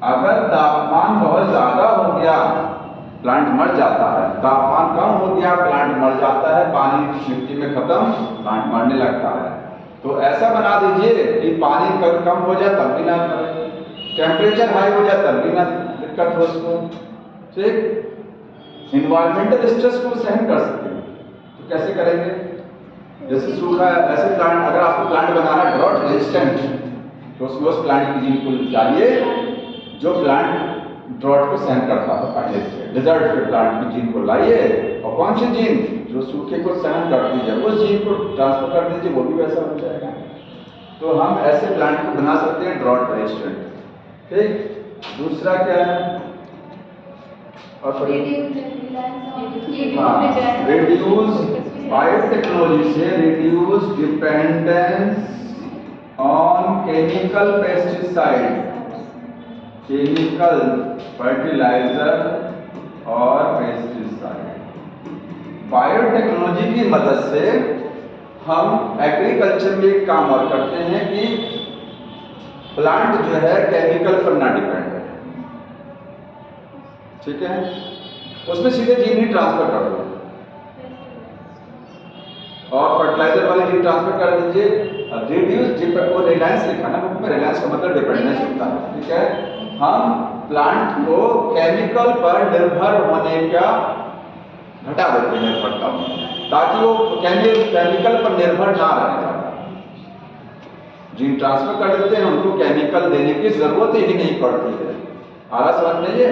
अगर तापमान बहुत ज़्यादा हो गया प्लांट मर जाता है, तापमान कम हो गया प्लांट मर जाता है, पानी मिट्टी में खत्म प्लांट मरने लगता है। तो ऐसा बना दीजिए कि पानी कम हो जाए तब भी ना मरे, टेम्परेचर हाई हो जाए तब भी ना दिक्कत हो उसको। ठीक, इन्वायरमेंटल स्ट्रेस को सहन कर सकते हैं। तो कैसे करेंगे, जैसे सूखा ऐसे प्लांट, अगर आपको प्लांट बनाना ड्रॉट रेजिस्टेंट तो उसमें उस प्लांट की जीन को डालिए जो प्लांट ड्रॉट को सहन करता है पहले से। डिजर्ट के प्लांट की जीन को लाइए और कौन सी जीन जो सूखे को सहन करती है उस जीन को ट्रांसफर कर दीजिए, वो भी वैसा हो जाएगा। तो हम ऐसे प्लांट को बना सकते हैं ड्रॉट रेजिस्टेंट। ठीक, दूसरा क्या है, और रिड्यूस, बायोटेक्नोलॉजी से reduce dependence on chemical pesticide, chemical fertiliser और पेस्टिसाइड। बायोटेक्नोलॉजी की मदद से हम एग्रीकल्चर में एक काम और करते हैं कि प्लांट जो है केमिकल पर ना डिपेंड है। ठीक है, उसमें सीधे जीन ही ट्रांसफर कर दो और फर्टिलाइजर वाले जीन ट्रांसफर कर दीजिए। रिड्यूस, वो रिलायंस लिखा ना बुक में, रिलायंस का मतलब डिपेंडेंस होता है। ठीक है, हम प्लांट को केमिकल पर निर्भर होने का घटा देते हैं निर्भरता, ताकि वो केमिकल पर निर्भर ना रहे। जीन ट्रांसफर कर देते हैं, उनको केमिकल देने की जरूरत ही नहीं पड़ती है। आला समझ लीजिए।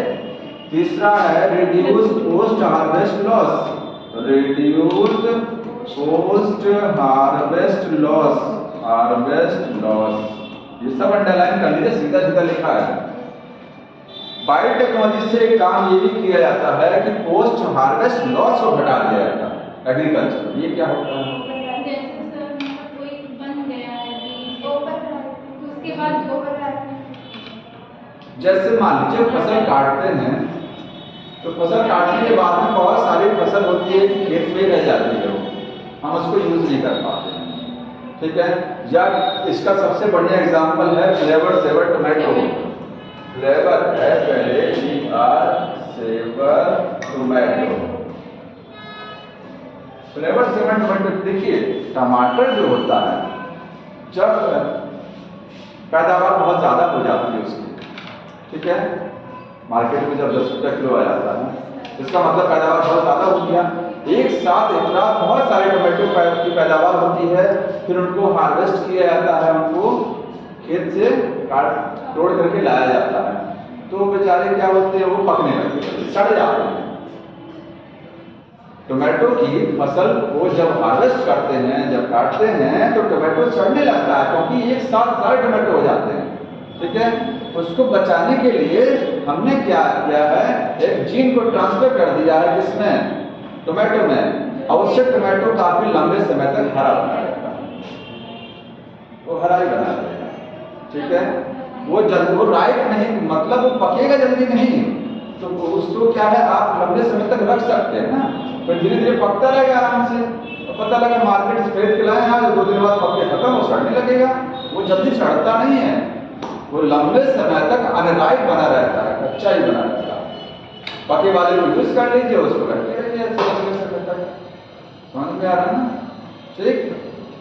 तीसरा है reduce post harvest loss, reduce post harvest loss, ये सब अंडरलाइन कर लीजिए, सीधा सीधा लिखा है। बायोटेक्नोलॉजी से काम ये भी किया जाता है कि पोस्ट हार्वेस्ट लॉस को घटा दिया जाता है एग्रीकल्चर। ये क्या होता है, जैसे मान लीजिए फसल काटते हैं तो फसल काटने के बाद में बहुत सारी फसल होती है कि खेत में रह जाती है, हम उसको यूज नहीं कर पाते हैं। ठीक है, या इसका सबसे बढ़िया एग्जांपल है फ्लेवर सेवर टोमेटो। फ्लेवर है पहले saver tomato, flavour saver tomato. देखिए टमाटर जो होता है जब पैदावार बहुत ज़्यादा हो जाती है उसकी, ठीक है, मार्केट में जब 10 रुपये किलो आ जाता है, इसका मतलब पैदावार बहुत ज़्यादा हो गया। एक साथ एक रात बहुत सारे टोमेटो की पैदावार होती है, फिर उनको हार्वेस्ट किया जाता है, उनको खेत से काट तोड़ करके लाया जाता है। तो बेचारे क्या होते हैं, वो पकने लगते हैं, सड़ जाते हैं। टोमेटो की फसल को जब हार्वेस्ट करते हैं, जब काटते हैं तो टोमेटो सड़ने लगता है, क्योंकि एक साथ सारे टोमेटो हो जाते हैं। ठीक है, उसको बचाने के लिए हमने क्या किया है, एक जीन को ट्रांसफर कर दिया है किसमें, टोमेटो में, और उससे टोमेटो काफी लंबे समय तक हरा बना रहता है, वो हरा ही बना रहेगा। ठीक है, वो राइट नहीं, मतलब वो पकेगा जल्दी नहीं, तो उसको क्या है आप लंबे समय तक रख सकते हैं ना, फिर धीरे धीरे पकता रहेगा आराम से। तो पता लगा मार्केट से खरीद के लाए आज 2 दिन बाद पक के खत्म, वो सड़ने लगेगा। वो जल्दी सड़ता नहीं है, वो लंबे समय तक अनराइप बना रहता है, कच्चा ही बना रहता है। पके वाले को यूज कर लीजिए, उसको रखते रहिए समय तक। समझ में आ रहा है ना? ठीक,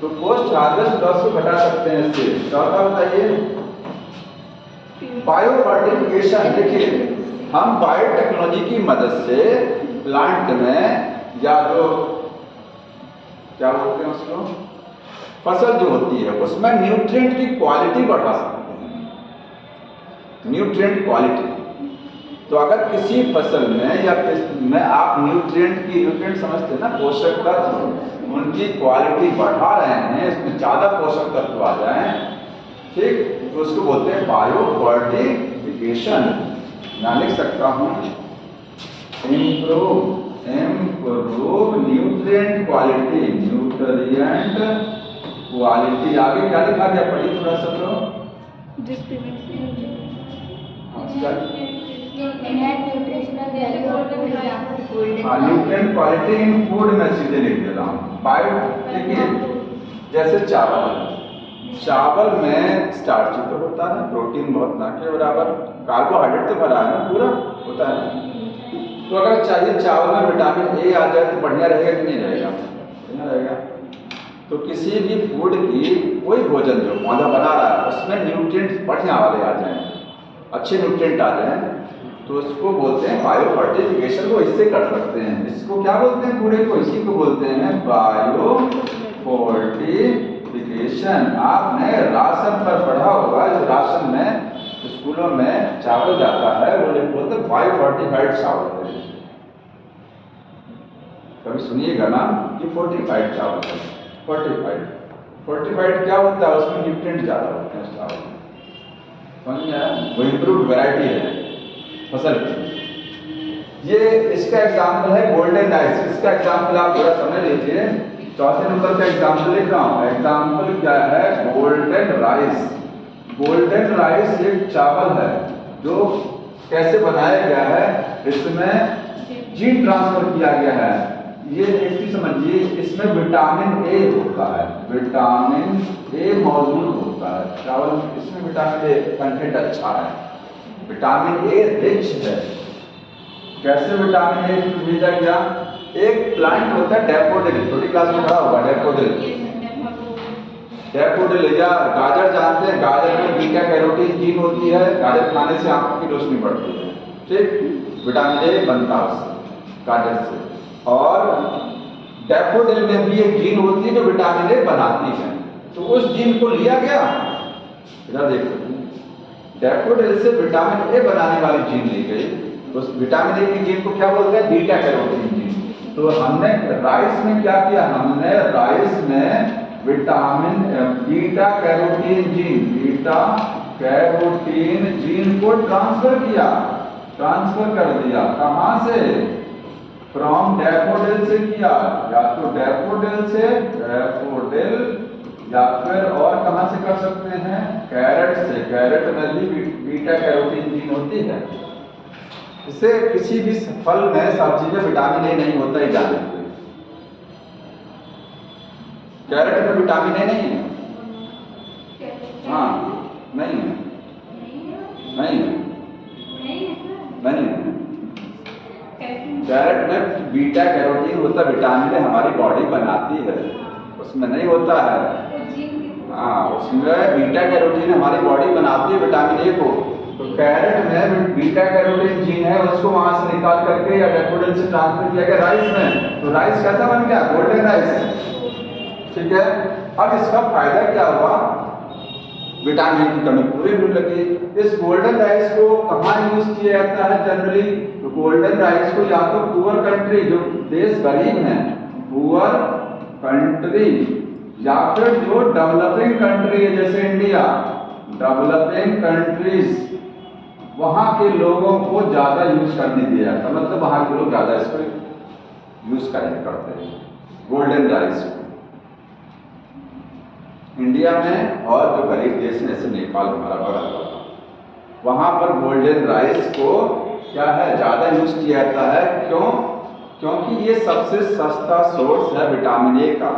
तो पोस्ट हार्वेस्ट लॉस को घटा सकते हैं इससे। चौथा बताइए, बायो फर्टिफिकेशन। देखिए हम बायोटेक्नोलॉजी की मदद से प्लांट में या जो क्या बोलते हैं उसको, फसल जो होती है उसमें न्यूट्रिएंट की क्वालिटी बढ़ा सकते हैं। Nutrient quality. तो अगर किसी फसल में या में आप न्यूट्रिएंट समझते हैं ना, पोषक तत्व, उनकी क्वालिटी बढ़ा रहे हैं, इसमें ज़्यादा पोषक तत्व आ जाएं, ठीक, तो उसको बोलते हैं बायोफर्टिफिकेशन। मैं लिख सकता हूँ इम्प्रूव न्यूट्रिएंट क्वालिटी, आगे क्या लिखा गया, पढ़िए थोड़ा सा तो। न्यूट्रिएंट क्वालिटी इन फूड में सीधे लिख दे रहा हूँ। बायो, देखिए जैसे चावल में स्टार्च तो होता है, प्रोटीन बहुत ना के बराबर, कार्बोहाइड्रेट तो भरा है ना, पूरा होता है। तो अगर चाहिए चावल में विटामिन ए आ जाए तो बढ़िया रहेगा कि नहीं रहेगा? बढ़िया रहेगा। तो किसी भी फूड की कोई भोजन जो पौधा बना रहा है उसमें न्यूट्रिएंट्स बढ़िया वाले आ जाएं, अच्छे न्यूट्रिएंट आ जाएं, तो उसको बोलते हैं बायोफर्टिफिकेशन। को इससे कर सकते हैं, इसको क्या बोलते हैं, पूरे को इसी को बोलते हैं बायोफर्टिफिकेशन। आपने राशन पर पढ़ा होगा, जो राशन में स्कूलों में चावल जाता है वो बोलते हैं बायोफर्टिफाइड चावल है। कभी सुनिएगा ना कि फोर्टिफाइड चावल है। फोर्टिफाइड क्या होता है, उसमें न्यूट्रिएंट ज़्यादा होते हैं चावल में, समझ में आया? वो इम्प्रूव्ड वैरायटी है फसल की। ये इसका एग्जाम्पल है गोल्डन राइस। इसका एग्जाम्पल आप थोड़ा समझ लीजिए, चौथे नंबर का एग्जाम्पल लिख रहा हूँ। एग्जाम्पल क्या है, गोल्डन राइस। गोल्डन राइस एक चावल है जो कैसे बनाया गया है, इसमें जीन ट्रांसफर किया गया है। ये एक चीज समझिए, इसमें विटामिन ए होता है, विटामिन ए मौजूद होता है चावल में, इसमें विटामिन ए कंटेंट अच्छा है, विटामिन ए रिच है। कैसे विटामिन ए मिलता क्या? एक प्लांट होता है डैफोडिल, छोटी क्लास में पढ़ा होगा डैफोडिल। डैफोडिल या गाजर जानते हैं, गाजर में बीटा कैरोटीन जीन होती है, गाजर खाने से आंखों की रोशनी बढ़ती है, ठीक, विटामिन ए बनता है उससे, गाजर से। और डैफोडिल में भी एक जीन होती है जो विटामिन ए बनाती है, तो उस जीन को लिया गया, इधर देख सकते हैं, डैफोडिल से विटामिन ए बनाने वाली जीन ली गई। उस विटामिन ए की जीन को क्या बोलते हैं, बीटा कैरोटीन जीन। तो हमने राइस में क्या किया, हमने राइस में विटामिन बीटा कैरोटीन जीन को ट्रांसफर किया, ट्रांसफर कर दिया। कहां से? फ्रॉम डैफोडिल से किया, या तो डैफोडिल से, डैफोडिल, या फिर और कहां से कर सकते हैं, कैरेट से। कैरेट में भी बीटा कैरोटीन जीन होती है। इससे किसी भी फल में, सब्जी में विटामिन ए नहीं होता ही जाने के। कैरेट में विटामिन ए नहीं है, हाँ नहीं है, नहीं है, नहीं है। कैरेट में बीटा कैरोटीन होता है, विटामिन ए हमारी बॉडी बनाती है, उसमें नहीं होता है। हाँ, उसमें बीटा कैरोटीन हमारी बॉडी बनाती है विटामिन ए को। तो कैरेट में बीटा कैरोटीन जीन है, उसको वहां से निकाल करके या डैफोडिल से ट्रांसफर किया गया राइस में। तो राइस कैसा बन गया, गोल्डन राइस, ठीक है। अब इसका फायदा क्या हुआ, विटामिन की कमी पूरी होने लगी। इस गोल्डन राइस को कहाँ यूज किया जाता है जनरली? तो गोल्डन राइस को या तो पुअर कंट्री, जो देश गरीब हैं, पुअर कंट्री, या फिर जो डेवलपिंग कंट्री है जैसे इंडिया, डेवलपिंग कंट्रीज, वहां के लोगों को ज्यादा यूज करने दिया जाता है। मतलब वहां के लोग ज्यादा इसको यूज करते हैं गोल्डन राइस को। इंडिया में और जो गरीब देश हैं, जैसे नेपाल हमारा बगल वाला, वहां पर गोल्डन राइस को क्या है, ज्यादा यूज किया जाता है। क्यों? क्योंकि ये सबसे सस्ता सोर्स है विटामिन ए का।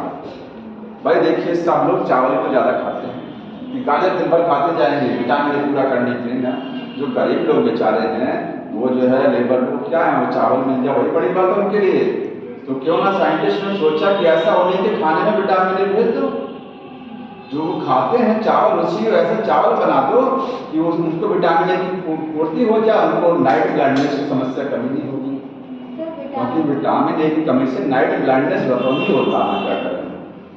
भाई देखिए, सब लोग चावल को ज्यादा खाते हैं, गाजर दिन भर खाते जाएंगे विटामिन ए पूरा करने के लिए ना। जो गरीब लोग बेचारे हैं, वो जो है लेबर लोग, क्या है, वो चावल मिल जाए वही बड़ी बात है उनके लिए। तो क्यों ना साइंटिस्ट ने सोचा कि ऐसा होने के खाने में विटामिन ए भेज दो, जो खाते हैं चावल उसी ऐसे चावल बना दो कि उनको विटामिन ए की पूर्ति हो जाए, उनको नाइट ब्लाइंडनेस की समस्या कभी नहीं होगी। क्योंकि विटामिन ए की कमी से नाइट ब्लाइंडनेस नहीं होता है। क्या करें,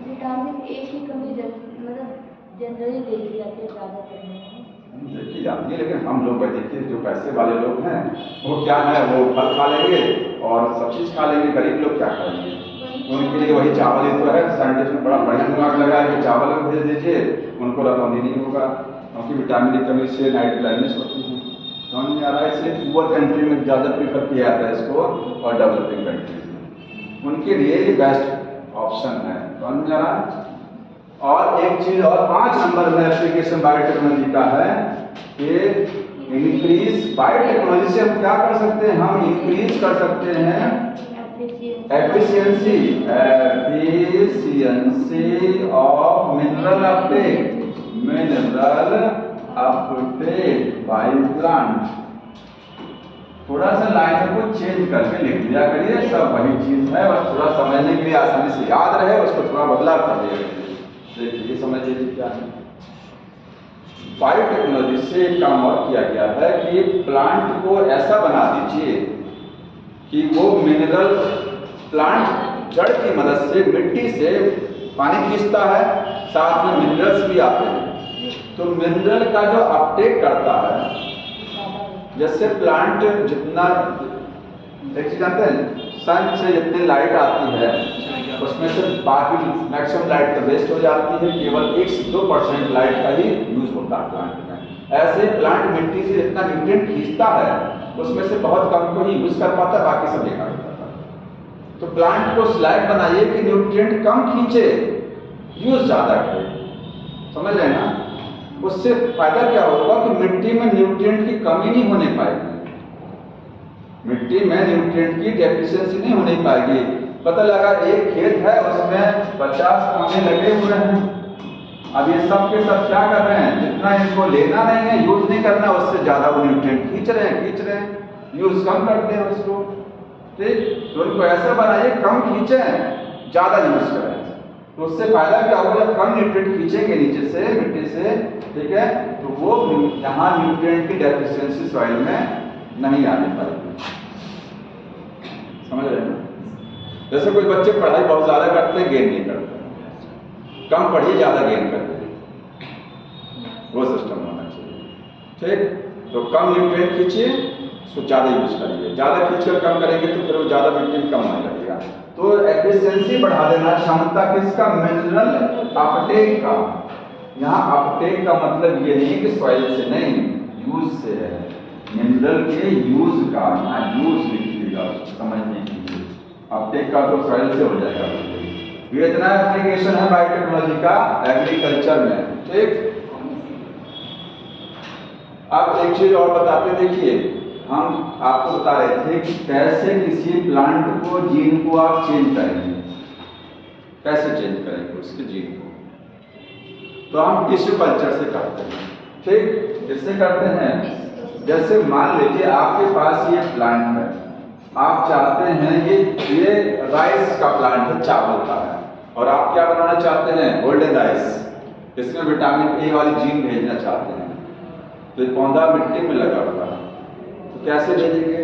विटामिन ए की कमी मतलब जनरली देखी जाती है ज़्यादातर में। देखी जाती है, लेकिन हम लोग देखिए जो पैसे वाले लोग हैं वो क्या है, वो फल खा लेंगे और सब चीज़ खा लेंगे। गरीब लोग क्या खाएंगे? उनके लिए वही चावल ही तो है। साइंटिस्ट ने बड़ा बढ़िया दिमाग लगाया कि चावल में भेज दीजिए, उनको रतौंधी नहीं होगा, क्योंकि विटामिन की कमी से नाइट ब्लाइंडनेस होती है। समझ में आ रहा है? इसलिए पुअर कंट्री में ज़्यादा प्रीफर किया जाता है इसको, और डेवलपिंग कंट्रीज में उनके लिए ये बेस्ट ऑप्शन है। समझ में आ रहा है? और एक चीज़ और 5 नंबर में एप्लीकेशन बायोटेक्नोलॉजी का है कि इंक्रीज। बायोटेक्नोलॉजी से हम क्या कर सकते हैं? हम इंक्रीज कर सकते हैं efficiency of mineral Uptake by plant. थोड़ा सा लाइन को चेंज करके लिख दिया करिए, सब वही चीज है, बस थोड़ा समझने के लिए आसानी से याद रहे उसको थोड़ा बदलाव कर दिया करिए। देखिए समझ लीजिए क्या है। बायोटेक्नोलॉजी से एक काम और किया गया है कि प्लांट को ऐसा बना दीजिए कि वो मिनरल, प्लांट जड़ की मदद से मिट्टी से पानी खींचता है, साथ में मिनरल्स भी आते हैं। तो मिनरल का जो अपटेक करता है, जैसे प्लांट जितना, एक चीज जानते हैं, सन से जितनी लाइट आती है उसमें से बाकी मैक्सिमम लाइट तो वेस्ट हो जाती है, केवल 1 से 2% लाइट का ही यूज होता है प्लांट में। ऐसे प्लांट मिट्टी से जितना न्यूट्रिएंट खींचता है उसमें से बहुत कम को ही यूज कर पाता है, बाकी सब बेकार हो जाता है। तो प्लांट को स्लाइड बनाइए कि न्यूट्रिएंट कम खींचे, यूज ज्यादा करे। समझ रहे ना? उससे फायदा क्या होगा कि मिट्टी में न्यूट्रिएंट की कमी नहीं होने पाएगी, मिट्टी में न्यूट्रिएंट की डेफिशिएंसी नहीं होने पाएगी। पता लगा एक खेत है उसमें 50 पौधे लगे हुए हैं, अब ये सब के सब क्या कर रहे हैं, जितना इनको लेना नहीं है, यूज नहीं करना, उससे ज्यादा वो न्यूट्रिएंट खींच रहे हैं, यूज कम करते हैं उसको। ठीक, तो उनको ऐसा बनाइए कम खींचे ज्यादा यूज करें, तो उससे फायदा क्या होगा, जब कम न्यूट्रिएंट खींचेंगे नीचे से, मिट्टी से, ठीक है, तो वो यहाँ न्यूट्रिएंट की डेफिशिएंसी सॉइल में नहीं आने पाएगी। समझ रहे हैं? जैसे कोई बच्चे पढ़ाई बहुत ज्यादा करते हैं, गेन नहीं करते, कम पढ़िए ज्यादा गेन करते हैं, वो सिस्टम होना चाहिए। ठीक, तो कम न्यूट्रिएंट खींचिए, उसको ज्यादा यूज करिए, ज्यादा खींचकर कम करेंगे तो फिर वो ज्यादा मिट्टी कम होने लगेगा। तो एफिशिएंसी बढ़ा देना, क्षमता किसका, मिनरल अपटेक का। यहाँ अपटेक का मतलब ये नहीं कि सॉइल से नहीं, यूज से है, मिनरल के यूज का, यहाँ यूज लिखिएगा समझने के लिए। अपटेक का तो सॉइल से हो जाएगा। ये इतना एप्लीकेशन है बायोटेक्नोलॉजी का एग्रीकल्चर में। ठीक, अब एक चीज और बताते, देखिए हम आपको बता रहे थे कि कैसे किसी प्लांट को, जीन को आप चेंज करेंगे, कैसे चेंज करेंगे उसके जीन को। तो हम टिश्यू कल्चर से करते हैं। ठीक, किससे करते हैं? जैसे मान लीजिए आपके पास ये प्लांट है, आप चाहते हैं ये राइस का प्लांट है, चावल का है, और आप क्या बनाना चाहते हैं, गोल्डन राइस, इसमें विटामिन ए वाली जीन भेजना चाहते हैं। तो ये पौधा मिट्टी में लगा हुआ है, तो कैसे भेजेंगे,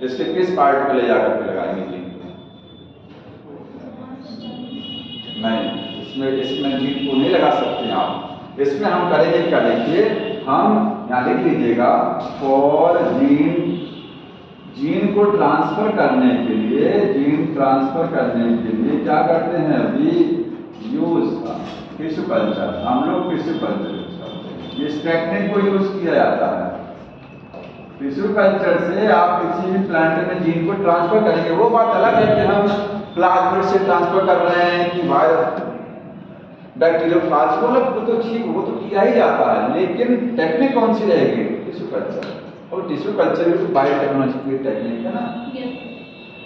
इसके किस पार्ट पे ले जाकर के लगाएंगे जीन को? नहीं, इसमें जीन को नहीं लगा सकते हैं आप। इसमें हम करेंगे क्या, देखिए हम यहाँ लिख लीजिएगा, फॉर जीन को ट्रांसफर करने के लिए, जीन ट्रांसफर करने के लिए क्या करते हैं, वी यूज टिश्यू कल्चर। हम लोग टिश्यू कल्चर इस टेक्निक को यूज किया जाता है। टिश्यू कल्चर से आप किसी भी प्लांट में जीन को ट्रांसफर करेंगे। वो बात अलग है कि हम प्लाज्मिड से ट्रांसफर कर रहे हैं कि बैक्टीरियोफाज, वो तो ठीक, वो तो किया ही जाता है, लेकिन टेक्निक कौन सी रहेगी, टिश्यू कल्चर। और टिश्यू कल्चर भी तो बायोटेक्नोलॉजी की टेक्निक है ना।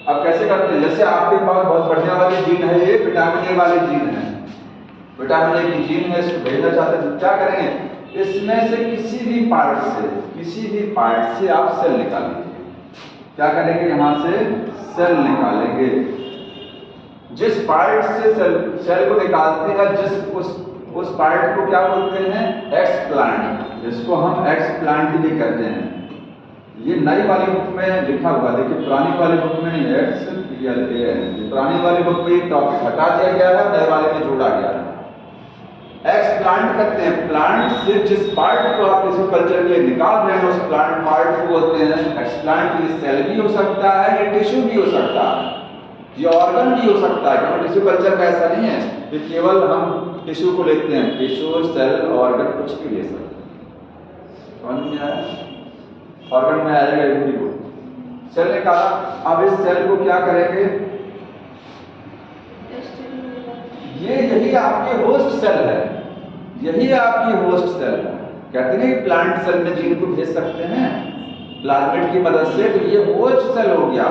अब कैसे करते हैं, जैसे आपके पास बहुत बढ़िया वाली जीन है, ये विटामिन ए वाली जीन है, विटामिन ए की जीन है, इसको भेजना चाहते हैं, तो क्या करेंगे, इसमें से किसी भी पार्ट से आप सेल निकाल लीजिए। क्या करेंगे, यहाँ से सेल निकालेंगे। जिस पार्ट से सेल को निकालते हैं, उस पार्ट को क्या बोलते हैं, एक्सप्लांट। इसको हम एक्सप्लांट भी कहते हैं। ये नई वाली बुक में लिखा हुआ, देखिए पुरानी वाली बुक में एक्सप्लांट, पुरानी वाली बुक में ये टॉपिक हटा दिया गया है, नए वाले में जोड़ा गया है। एक्सप्लांट करते हैं, प्लांट से जिस पार्ट को आप टिश्यू कल्चर के लिए निकाल रहे हैं उस प्लांट पार्ट को बोलते हैं एक्सप्लांट। ये सेल भी हो सकता है, ये टिश्यू भी हो सकता है, ये ऑर्गन भी हो सकता है, क्योंकि टिश्यू कल्चर में ऐसा नहीं है कि केवल हम टिश्यू को लेते हैं, टिश्यू सेल ऑर्गन कुछ भी ले सकते हैं। समझ में आया? ऑर्गन में आएगा एवरी को सेल निकाला। अब इस सेल को क्या करेंगे, यही आपकी होस्ट सेल है, यही आपकी होस्ट सेल है। कहते हैं प्लांट सेल में जीन को भेज सकते हैं प्लाज्मिड की मदद से, तो ये होस्ट सेल हो गया,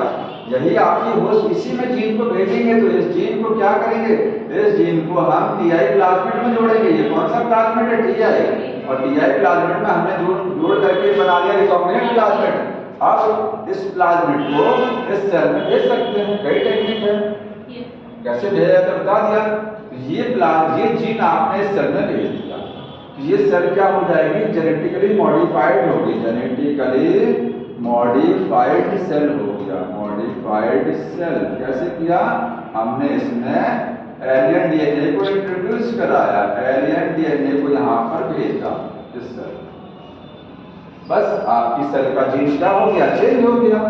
यही आपकी होस्ट, इसी में जीन को भेजेंगे। तो इस जीन को क्या करेंगे, इस जीन को हम टीआई प्लाज्मिड में जोड़ेंगे। ये कौन सा प्लाज्मिड है, टीआई, और टीआई प्लाज्मिड में हमने जोड़ करके बना लिया रिकॉम्बिनेंट प्लाज्मिड। अब इस प्लाज्मिड को इस सेल में भेज सकते हैं, कई टेक्निक है, कैसे भेजा तो बता दिया। ये जीन आपने इस सेल में भेज दिया, ये सेल क्या हो जाएगी, जेनेटिकली मॉडिफाइड होगी, जेनेटिकली मॉडिफाइड सेल हो गया, मॉडिफाइड सेल। कैसे किया, हमने इसमें एलियन डीएनए को इंट्रोड्यूस कराया, एलियन डीएनए को यहाँ पर भेजा इस सेल। बस आपकी सेल का जीन क्या हो गया, चेंज हो गया।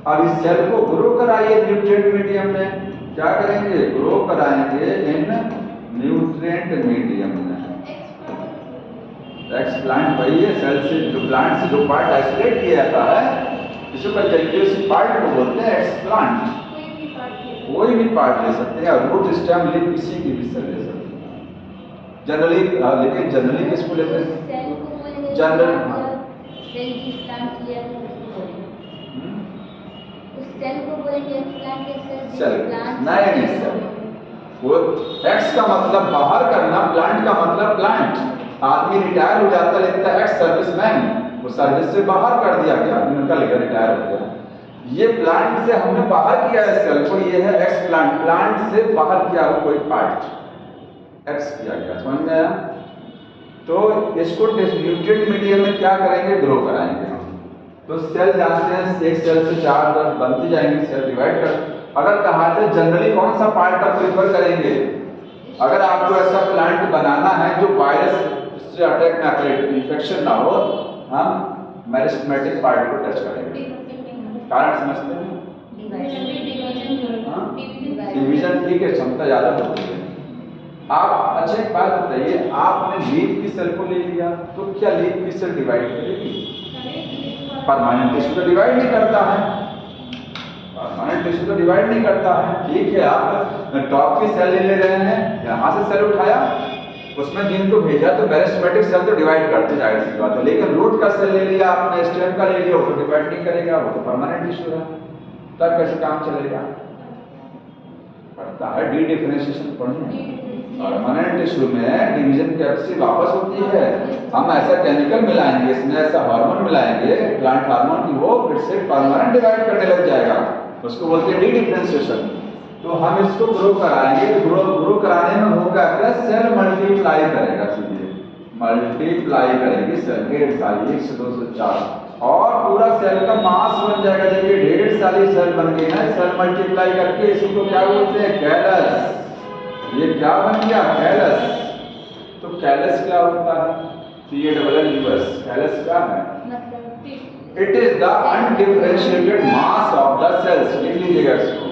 अब इस सेल को ग्रो कराइए न्यूट्रिएंट मीडियम में, क्या करेंगे, ग्रो कराएंगे इन न्यूट्रिएंट मीडियम में। एक्सप्लांट वही है, सेल से जो प्लांट से जो पार्ट आइसोलेट किया जाता है टिश्यू कल्चर के उस पार्ट को बोलते हैं एक्सप्लांट। कोई भी पार्ट ले सकते हैं, और रूट स्टेम लीफ किसी की भी सेल ले सकते हैं जनरली, लेकिन जनरली किसको लेते हैं, जनरल सेल नहीं सेल। वो एक्स का मतलब बाहर करना, प्लांट का मतलब प्लांट। आदमी रिटायर हो जाता, लेता है एक्स सर्विसमैन, वो सर्विस से बाहर कर दिया गया, निकल गया, रिटायर हो गया। ये प्लांट से हमने बाहर किया है सेल को, ये है एक्स प्लांट, प्लांट से बाहर किया हुआ कोई पार्ट एक्स किया गया। समझ में आया? तो इसको न्यूट्रिएंट मीडियम में क्या करेंगे, ग्रो कराएंगे। तो सेल जानते हैं एक सेल से 4 बनती जाएंगी, सेल डिवाइड कर। अगर कहा जाए जनरली कौन सा पार्ट आप प्रेफर करेंगे, अगर आपको ऐसा प्लांट बनाना है जो वायरस से अटैक ना करे, इन्फेक्शन ना हो, हम मेरिस्टेमेटिक पार्ट को टच करेंगे। कारण समझते हैं, डिवीजन ठीक है, क्षमता ज्यादा होती है। आप अच्छा एक बात बताइए, आपने लीफ की सेल को ले लिया, तो क्या लीफ की सेल डिवाइड करेगी, परमानेंट टिश्यू तो डिवाइड नहीं करता है, परमानेंट टिश्यू तो डिवाइड नहीं करता है। ठीक है, आप टॉप की सेल ले रहे हैं, यहाँ से सेल उठाया, उसमें जीन को भेजा, तो मेरिस्टेमेटिक सेल तो डिवाइड करते जाहिर सी बात है। लेकिन रूट का सेल ले लिया आपने, स्टेम का ले लिया, वो तो डिवाइड नहीं करेगा, वो तो परमानेंट टिश्यू है, तब कैसे काम चलेगा, पड़ता है डी डिफरेंशिएशन पढ़ना। परमानेंट टिश्यू में डिवीजन कैपेसिटी वापस होती है, हम ऐसा केमिकल मिलाएंगे इसमें, ऐसा हार्मोन मिलाएंगे, प्लांट हार्मोन की, वो फिर से परमानेंट डिवाइड करने लग जाएगा, उसको बोलते हैं डी डिफरेंशिएशन। तो हम इसको ग्रो कराएंगे, तो ग्रो कराने में होगा क्या, सेल मल्टीप्लाई करेगा, सीधे मल्टीप्लाई करेगी सेल, 1.5 साल 1 से 2 से 4, और पूरा सेल का मास बन जाएगा। देखिए 1.5 साल सेल बन गई ना, सेल मल्टीप्लाई करके, इसी को क्या बोलते हैं, कैलस। ये क्या बन गया, कैलस। तो कैलस क्या होता है, CALLUS, कैलस क्या है, it is the undifferentiated mass of the cells. लिख लीजिएगा इसको,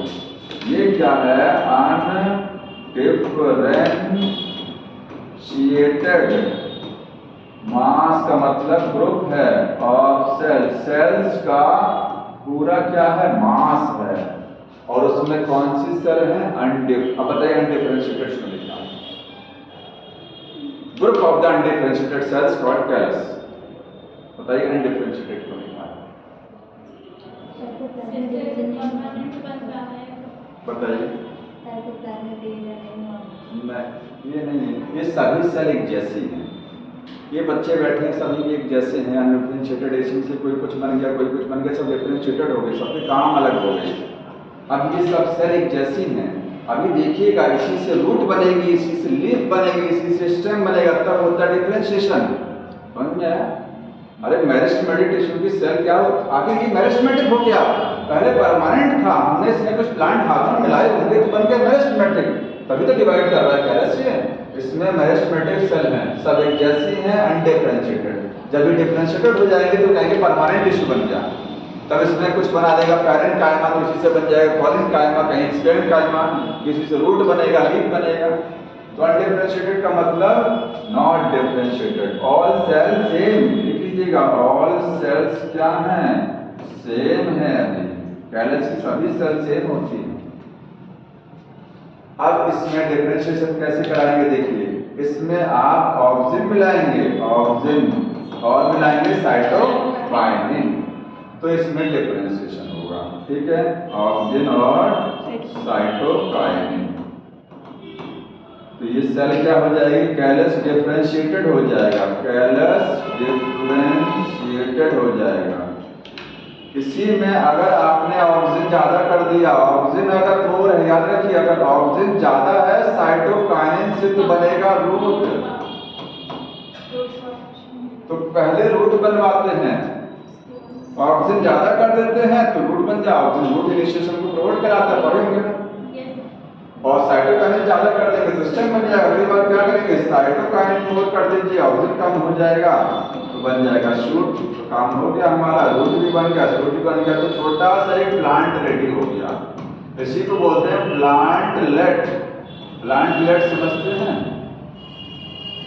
ये क्या है, अनडिफरेंशिएटेड मास का मतलब ग्रुप है ऑफ सेल, सेल्स का पूरा क्या है, मास है, और उसमें कौन सी सेल है, अब बताइए अनडिफरेंशिएटेड क्यों लिखा, group of the undifferentiated cells called callus. बताइए अनडिफरेंशिएटेड क्यों लिखा है, बताइए। ये नहीं है, ये सभी सेल एक जैसी हैं, ये बच्चे बैठे हैं सभी एक जैसे हैं, अनडिफरेंशिएटेड, इसी से कोई कुछ बन गया, कोई कुछ बन गया, सब डिफरेंशिएटेड हो गए, सबके काम अलग हो गए। अब ये सब सेल एक जैसी हैं, अभी देखिएगा, इसी से रूट बनेगी, इसी से लीफ बनेगी, इसी से स्टेम बनेगा, तब होता है डिफरेंशिएशन। समझ में आया? अरे मेरिस्टेमेटिक टिश्यू की सेल क्या हो, आखिर ये मेरिस्टेमेटिक हो गया, पहले परमानेंट था, हमने इसमें कुछ प्लांट हार्मोन मिलाए होंगे तो बन गया मेरिस्टेमेटिक, तभी तो डिवाइड कर रहा है कैलस से। इसमें मेरिस्टेमेटिक सेल हैं, सब एक जैसी हैं, अनडिफरेंशिएटेड। जब ये डिफरेंशिएटेड हो जाएंगे तो कहेंगे परमानेंट टिश्यू बन गया। तब इसमें कुछ बना देगा, पैरेंट कायमा किसी से बन जाएगा, कॉलिन कायमा, कहीं स्टेम कायमा, किसी से रूट बनेगा, लीफ बनेगा। तो अनडिफरेंशिएटेड का मतलब not differentiated. All cell same, लिख लीजिएगा, ऑल सेल्स क्या हैं, सेम है। कैलस की सभी सेल सेम होती है। अब इसमें डिफरेंशिएशन कैसे कराएंगे देखिए, इसमें आप ऑक्सिन मिलाएंगे, ऑक्सिन, और मिलाएंगे साइटोकाइनिन, तो इसमें डिफरेंशिएशन होगा। ठीक है, ऑक्सिन और साइटोकाइनिन। तो ये सेल क्या हो जाएगी, कैलस डिफरेंशिएटेड हो जाएगा, कैलस डिफरेंशिएटेड हो जाएगा। इसी में अगर आपने ऑक्सिजन ज्यादा कर दिया, ऑक्सिजन अगर थोड़ा है, याद रखिए अगर ऑक्सिजन ज्यादा है साइटोकाइनिन से तो बनेगा रूट, तो पहले रूट बनवाते हैं, ऑक्सिजन ज्यादा कर देते हैं तो रूट बन जाए, ऑक्सिजन रूट इनिशिएशन को प्रोवाइड कराता है, पढ़ेंगे। और साइटोकाइनिन ज्यादा कर देंगे तो स्टेम बन जाएगा। अगली बार क्या करेंगे, साइटोकाइनिन मोर कर दीजिए, ऑक्सिजन कम हो जाएगा तो बन जाएगा शूट। तो काम हो गया हमारा, रूट भी बन गया, शूट भी बन गया, तो छोटा सा एक प्लांट रेडी हो गया। इसी को बोलते हैं प्लांटलेट। प्लांटलेट समझते हैं,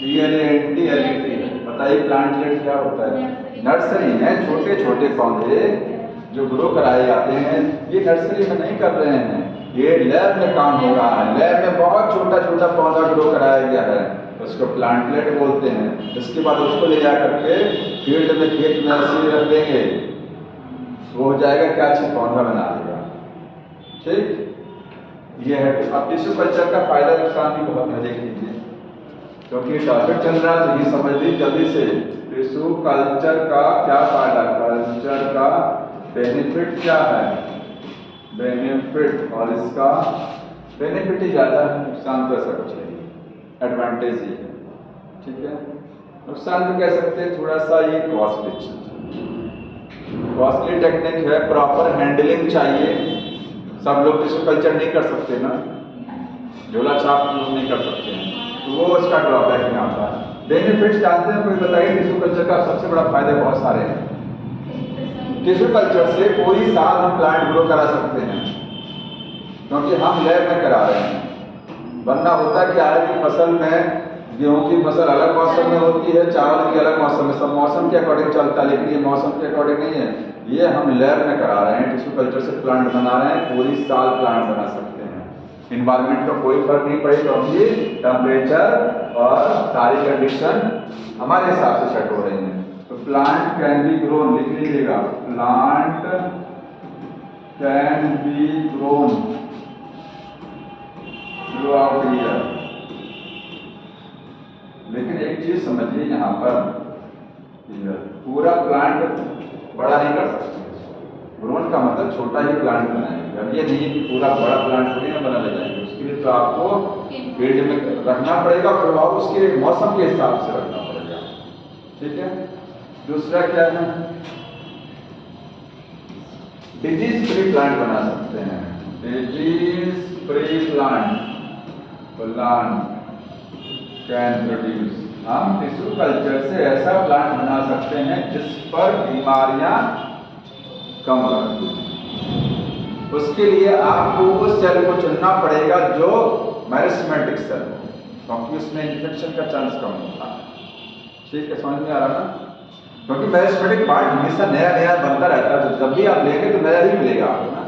PLANT, बताइए प्लांटलेट क्या होता है। नर्सरी में छोटे छोटे पौधे जो ग्रो कराए जाते हैं, ये नर्सरी में नहीं कर रहे हैं, ये लैब में काम हो रहा है। लैब में बहुत छोटा छोटा पौधा ग्रो कराया गया है, उसको प्लांटलेट बोलते हैं। इसके बाद उसको ले जा करके फील्ड में, खेत में ऐसे रख देंगे, वो हो जाएगा क्या, अच्छा पौधा बना देगा। ठीक, ये है। अब टिश्यू कल्चर का फायदा नुकसान भी बहुत है, देख लीजिए, क्योंकि टॉपिक चल रहा है तो ये समझ लीजिए जल्दी से। टिश्यू कल्चर का क्या फायदा, कल्चर का बेनिफिट क्या है, बेनिफिट, और इसका बेनिफिट ही ज़्यादा है, नुकसान तो ऐसा कुछ नहीं, एडवांटेज ही है। ठीक है, नुकसान भी कह सकते हैं थोड़ा सा, ये कॉस्टली टेक्निक है, प्रॉपर हैंडलिंग चाहिए। सब लोग टिश्यू कल्चर नहीं कर सकते ना, झोला छाप लोग नहीं कर सकते हैं, तो वो उसका ड्रॉबैक में आता है। बेनिफिट्स जानते हैं कोई, बताइए। टिश्यू कल्चर का सबसे बड़ा फायदा बहुत सारे हैं। टिश्यू कल्चर से पूरी साल हम प्लांट ग्रो करा सकते हैं, क्योंकि हम लैब में करा रहे हैं। वरना होता क्या है कि फसल में, गेहूं की फसल अलग मौसम में होती है, चावल की अलग मौसम में, सब मौसम के अकॉर्डिंग चलता है, लेकिन ये मौसम के अकॉर्डिंग नहीं है, ये हम लैब में करा रहे हैं। टिश्यू कल्चर से प्लांट बना रहे हैं, पूरी साल प्लांट बना सकते हैं। इन्वायरमेंट का कोई फर्क नहीं पड़ेगा, क्योंकि टेम्परेचर और सारी कंडीशन हमारे हिसाब से सेट हो रही है। तो प्लांट कैन बी ग्रोन, लिख लीजिएगा, plant can be grown through out year. लेकिन एक चीज समझिए यहाँ पर, पूरा प्लांट बड़ा नहीं कर सकते। ग्रोन का मतलब छोटा ही प्लांट बनाएंगे। अब ये नहीं है कि पूरा बड़ा प्लांट थोड़ी ना बना ले जाएंगे, उसके लिए तो आपको फील्ड में रखना पड़ेगा, फिर आप उसके मौसम के हिसाब से रखना पड़ेगा। ठीक है, दूसरा क्या है, डिजीज फ्री प्लांट बना सकते हैं। Disease free plant can produce, हम टिश्यू कल्चर से ऐसा प्लांट बना सकते हैं जिस पर बीमारियां कम लगती हैं। उसके लिए आपको उस सेल को चुनना पड़ेगा जो मेरिस्टेमेटिक सेल हो, क्योंकि उसमें इन्फेक्शन का चांस कम होता है। ठीक है, समझ में आ रहा ना, क्योंकि मेरिस्टेमेटिक पार्ट हमेशा नया नया बनता रहता है, तो जब भी आप लेंगे तो नया ही मिलेगा आपको ना।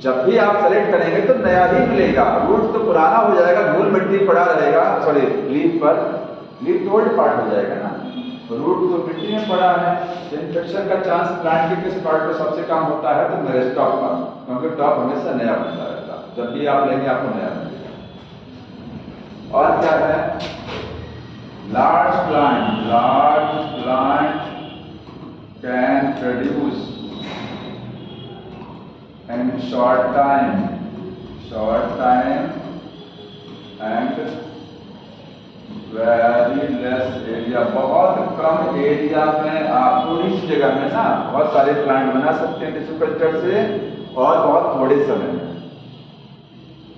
जब भी आप सेलेक्ट करेंगे तो नया ही मिलेगा, रूट तो पुराना हो जाएगा, धूल मिट्टी पड़ा रहेगा, सॉरी लीफ पर, लीफ तो ओल्ड पार्ट हो जाएगा ना, रूट तो मिट्टी में पड़ा है। तो इन्फेक्शन का चांस प्लांट के किस पार्ट पर सबसे कम होता है, तो मेरिस्टॉप पर, क्योंकि टॉप हमेशा नया बनता रहता है, जब भी आप लेंगे आपको नया मिलेगा। और क्या है, large plant can produce in short time and very less area, बहुत कम एरिया में आप थोड़ी सी जगह में ना बहुत सारे प्लांट बना सकते हैं टिश्यू कल्चर से, और बहुत थोड़े समय में।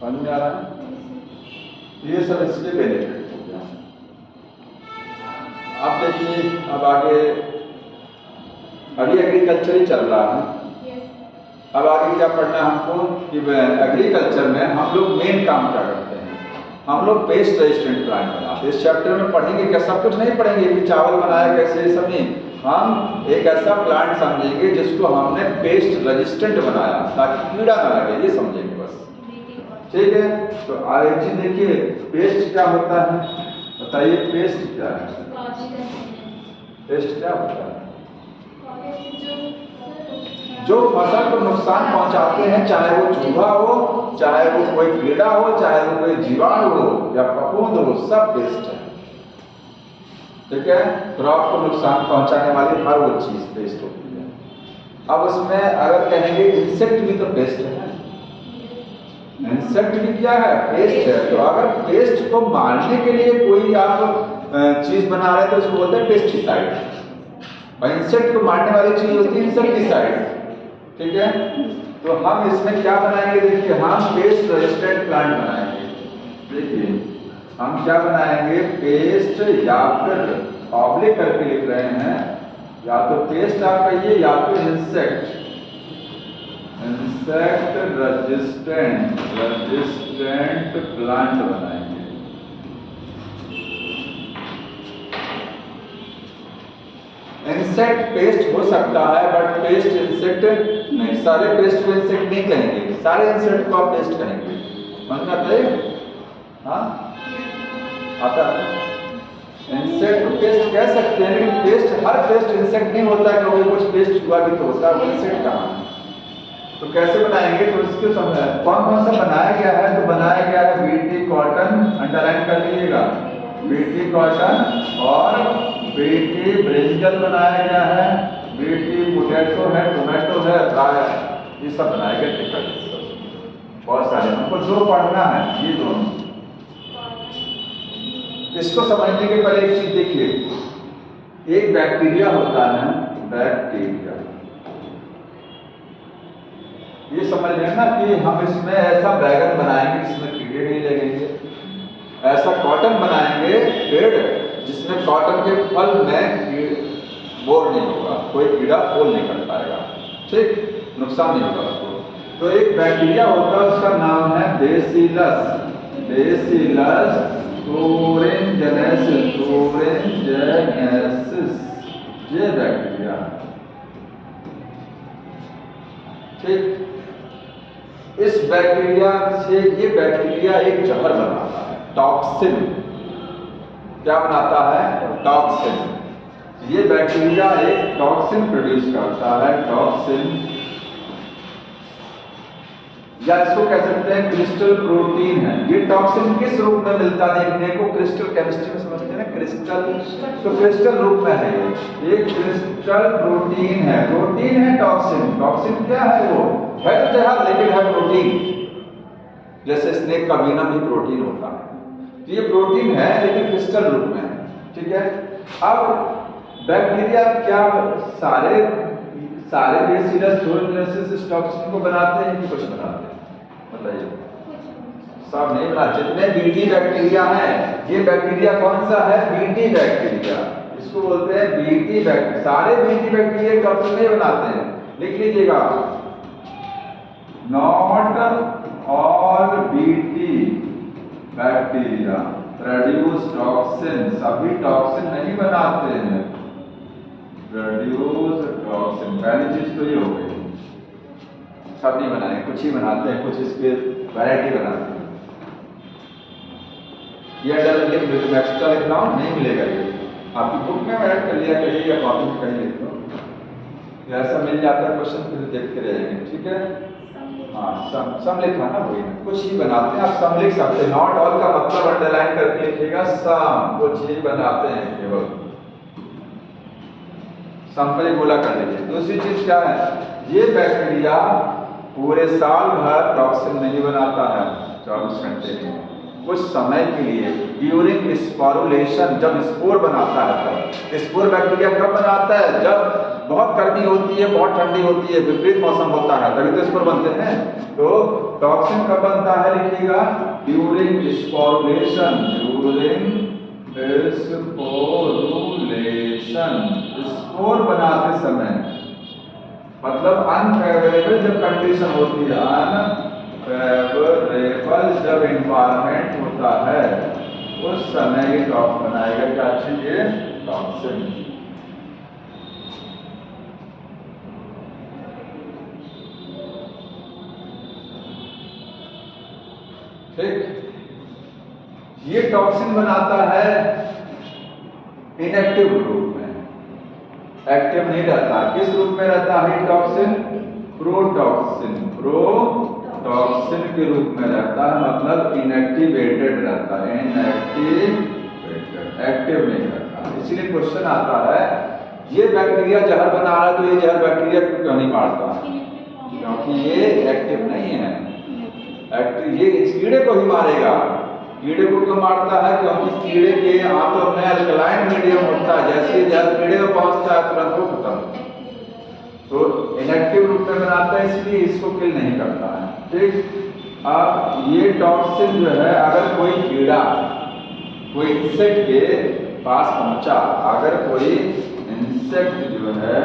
समझ में आ रहा है, ये सब इसके बेनिफिट है। अब देखिए, अब आगे अभी एग्रीकल्चर ही चल रहा है। Yes. अब आगे क्या पढ़ना है हमको कि एग्रीकल्चर में हम लोग मेन काम क्या करते हैं, हम लोग पेस्ट रेजिस्टेंट प्लांट बनाते हैं। इस चैप्टर में पढ़ेंगे क्या, सब कुछ नहीं पढ़ेंगे कि चावल बनाया कैसे, ये सब नहीं। हम एक ऐसा प्लांट समझेंगे जिसको हमने पेस्ट रेजिस्टेंट बनाया ताकि कीड़ा ना लगे, ये समझेंगे बस, ठीक है। तो आगे चीज देखिए, पेस्ट क्या होता है, बताइए पेस्ट क्या है, पेस्ट क्या होता है? जो फसल को नुकसान पहुंचाते हैं, चाहे वो चूहा हो, चाहे वो कोई कीड़ा हो, चाहे वो कोई जीवाणु हो या फफूंद हो, सब पेस्ट है, ठीक है। क्रॉप को नुकसान पहुंचाने वाली हर वो चीज पेस्ट होती है। अब उसमें अगर कहेंगे इंसेक्ट भी तो पेस्ट है, इंसेक्ट भी क्या है, पेस्ट है। तो अगर पेस्ट को मारने के लिए कोई आप चीज बना रहे हैं तो उसको बोलते हैं पेस्टिसाइड, और इंसेक्ट को मारने वाली चीज होती है इंसेक्टिसाइड, ठीक है। तो हम इसमें क्या बनाएंगे, देखिए हम पेस्ट रेजिस्टेंट प्लांट बनाएंगे। देखिए हम क्या बनाएंगे, पेस्ट, या फिर ऑब्लिक करके लिख रहे हैं, या तो पेस्ट आप कहिए या फिर इंसेक्ट रेजिस्टेंट प्लांट बनाएंगे। इंसेक्ट पेस्ट हो सकता है बट पेस्ट इंसेक्ट नहीं, सारे पेस्ट को इंसेक्ट नहीं कहेंगे, सारे इंसेक्ट को आप पेस्ट कहेंगे, समझ में आता है? हाँ आता है। इंसेक्ट को पेस्ट कह सकते हैं, लेकिन पेस्ट, हर पेस्ट इंसेक्ट नहीं होता है, क्योंकि कुछ पेस्ट हुआ भी तो होता है, वो इंसेक्ट कहाँ है। तो कैसे बनाएंगे, तो इसको समझ कौन कौन सा बनाया गया है, तो बनाया गया है बीटी कॉटन, अंडरलाइन कर लीजिएगा, बीटी कॉटन और बीटी ब्रिंजल बनाया गया है, बीटी पोटैटो है, टोमेटो है, राय है, ये सब बनाया गया टिकट, बहुत सारे हमको जो पढ़ना है ये दोनों। इसको समझने के पहले एक चीज देखिए, एक बैक्टीरिया होता है, बैक्टीरिया, ये समझ लेना कि हम इसमें ऐसा बैगन बनाएंगे जिसमें कीड़े नहीं लगेंगे, ऐसा कॉटन बनाएंगे पेड़ जिसमें कॉटन के फल में बोर नहीं होगा, कोई कीड़ा बोल नहीं कर पाएगा, ठीक, नुकसान नहीं होगा उसको। तो एक बैक्टीरिया होता है, उसका नाम है बेसिलस, बेसिलस thuringiensis, ये बैक्टीरिया, ठीक। इस बैक्टीरिया से, ये बैक्टीरिया एक जहर बनाता है, टॉक्सिन, क्या बनाता है, टॉक्सिन। ये बैक्टीरिया एक टॉक्सिन प्रोड्यूस करता है, टॉक्सिन, या इसको कह सकते हैं क्रिस्टल प्रोटीन है। ये टॉक्सिन किस रूप में मिलता है देखने को, क्रिस्टल, केमिस्ट्री में समझते हैं ना क्रिस्टल, तो क्रिस्टल रूप में है ये क्रिस्टल प्रोटीन है, प्रोटीन है टॉक्सिन। टॉक्सिन क्या है, वो है तो जहर लेकिन है प्रोटीन, जैसे स्नेक का वीनम भी प्रोटीन होता है, ये प्रोटीन है लेकिन क्रिस्टल रूप में है, ठीक है। अब बैक्टीरिया क्या सारे बेसिलस thuringiensis इस टॉक्सिन को बनाते हैं कि कुछ बनाते हैं, बताइए? सब नहीं बनाते। जितने बीटी बैक्टीरिया हैं, ये बैक्टीरिया कौन सा है, बीटी बैक्टीरिया, इसको बोलते हैं बीटी बैक्टीरिया। सारे बीटी बैक्टीरिया टॉक्सिन नहीं बनाते हैं, लिख लीजिएगा, not all BT bacteria produce toxin, सभी टॉक्सिन नहीं बनाते हैं, प्रोड्यूस टॉक्सिन, पहली चीज तो ये हो गई, सब नहीं बनाए, कुछ ही बनाते हैं, कुछ इसके वैरायटी बनाते हैं। ये अगर लिख दे तो एक्स्ट्रा लिखना नहीं मिलेगा, ये आपकी बुक में ऐड कर लिया करिए या कॉपी में कहीं लिख दो, ऐसा मिल जाता है क्वेश्चन, फिर देखते रहेंगे, ठीक है। हाँ सम लिखना ना, वही कुछ ही बनाते हैं, आप सम लिख सकते हैं, नॉट ऑल का मतलब अंडरलाइन करके लिखिएगा, सम कुछ ही बनाते हैं केवल, सम बोला कर लीजिए। दूसरी चीज क्या है, ये बैक्टीरिया पूरे साल भर टॉक्सिन नहीं बनाता है, 24 घंटे में, कुछ समय के लिए, ड्यूरिंग स्पोरुलेशन, जब स्पोर बनाता है तब। स्पोर बैक्टीरिया कब बनाता है, जब बहुत गर्मी होती है, बहुत ठंडी होती है, विपरीत मौसम होता है, तभी तो स्पोर बनते हैं। तो टॉक्सिन कब बनता है, लिखिएगा during sporulation, during sporulation, spore बनाते समय मतलब अनफेवरेबल जब कंडीशन होती है, अनफेवरेबल जब इन्वायरमेंट होता है उस समय ये टॉप बनाएगा क्या चीज, ये टॉक्सिन। ठीक, ये टॉक्सिन बनाता है इनएक्टिव रूप में, एक्टिव नहीं रहता। किस रूप में रहता है टॉक्सिन, प्रोटॉक्सिन, प्रोटॉक्सिन के रूप में रहता है, मतलब इनएक्टिवेटेड रहता है, इनएक्टिवेटेड, एक्टिव नहीं रहता। इसलिए क्वेश्चन आता है ये बैक्टीरिया जहर बना रहा है तो ये जहर बैक्टीरिया क्यों नहीं मारता, क्योंकि ये एक्टिव नहीं है, एक्टिव ये इस कीड़े को ही मारेगा। कीड़े को क्यों मारता है, क्योंकि कीड़े के हाथों में अल्कलाइन मीडियम होता है, जैसे जब कीड़े को पहुंचता है तुरंत वो खत्म। तो इनएक्टिव रूप में बनाता है इसलिए इसको किल नहीं करता है। ठीक, अब ये टॉक्सिन जो है अगर कोई कीड़ा कोई इंसेक्ट के पास पहुंचा, अगर कोई इंसेक्ट जो है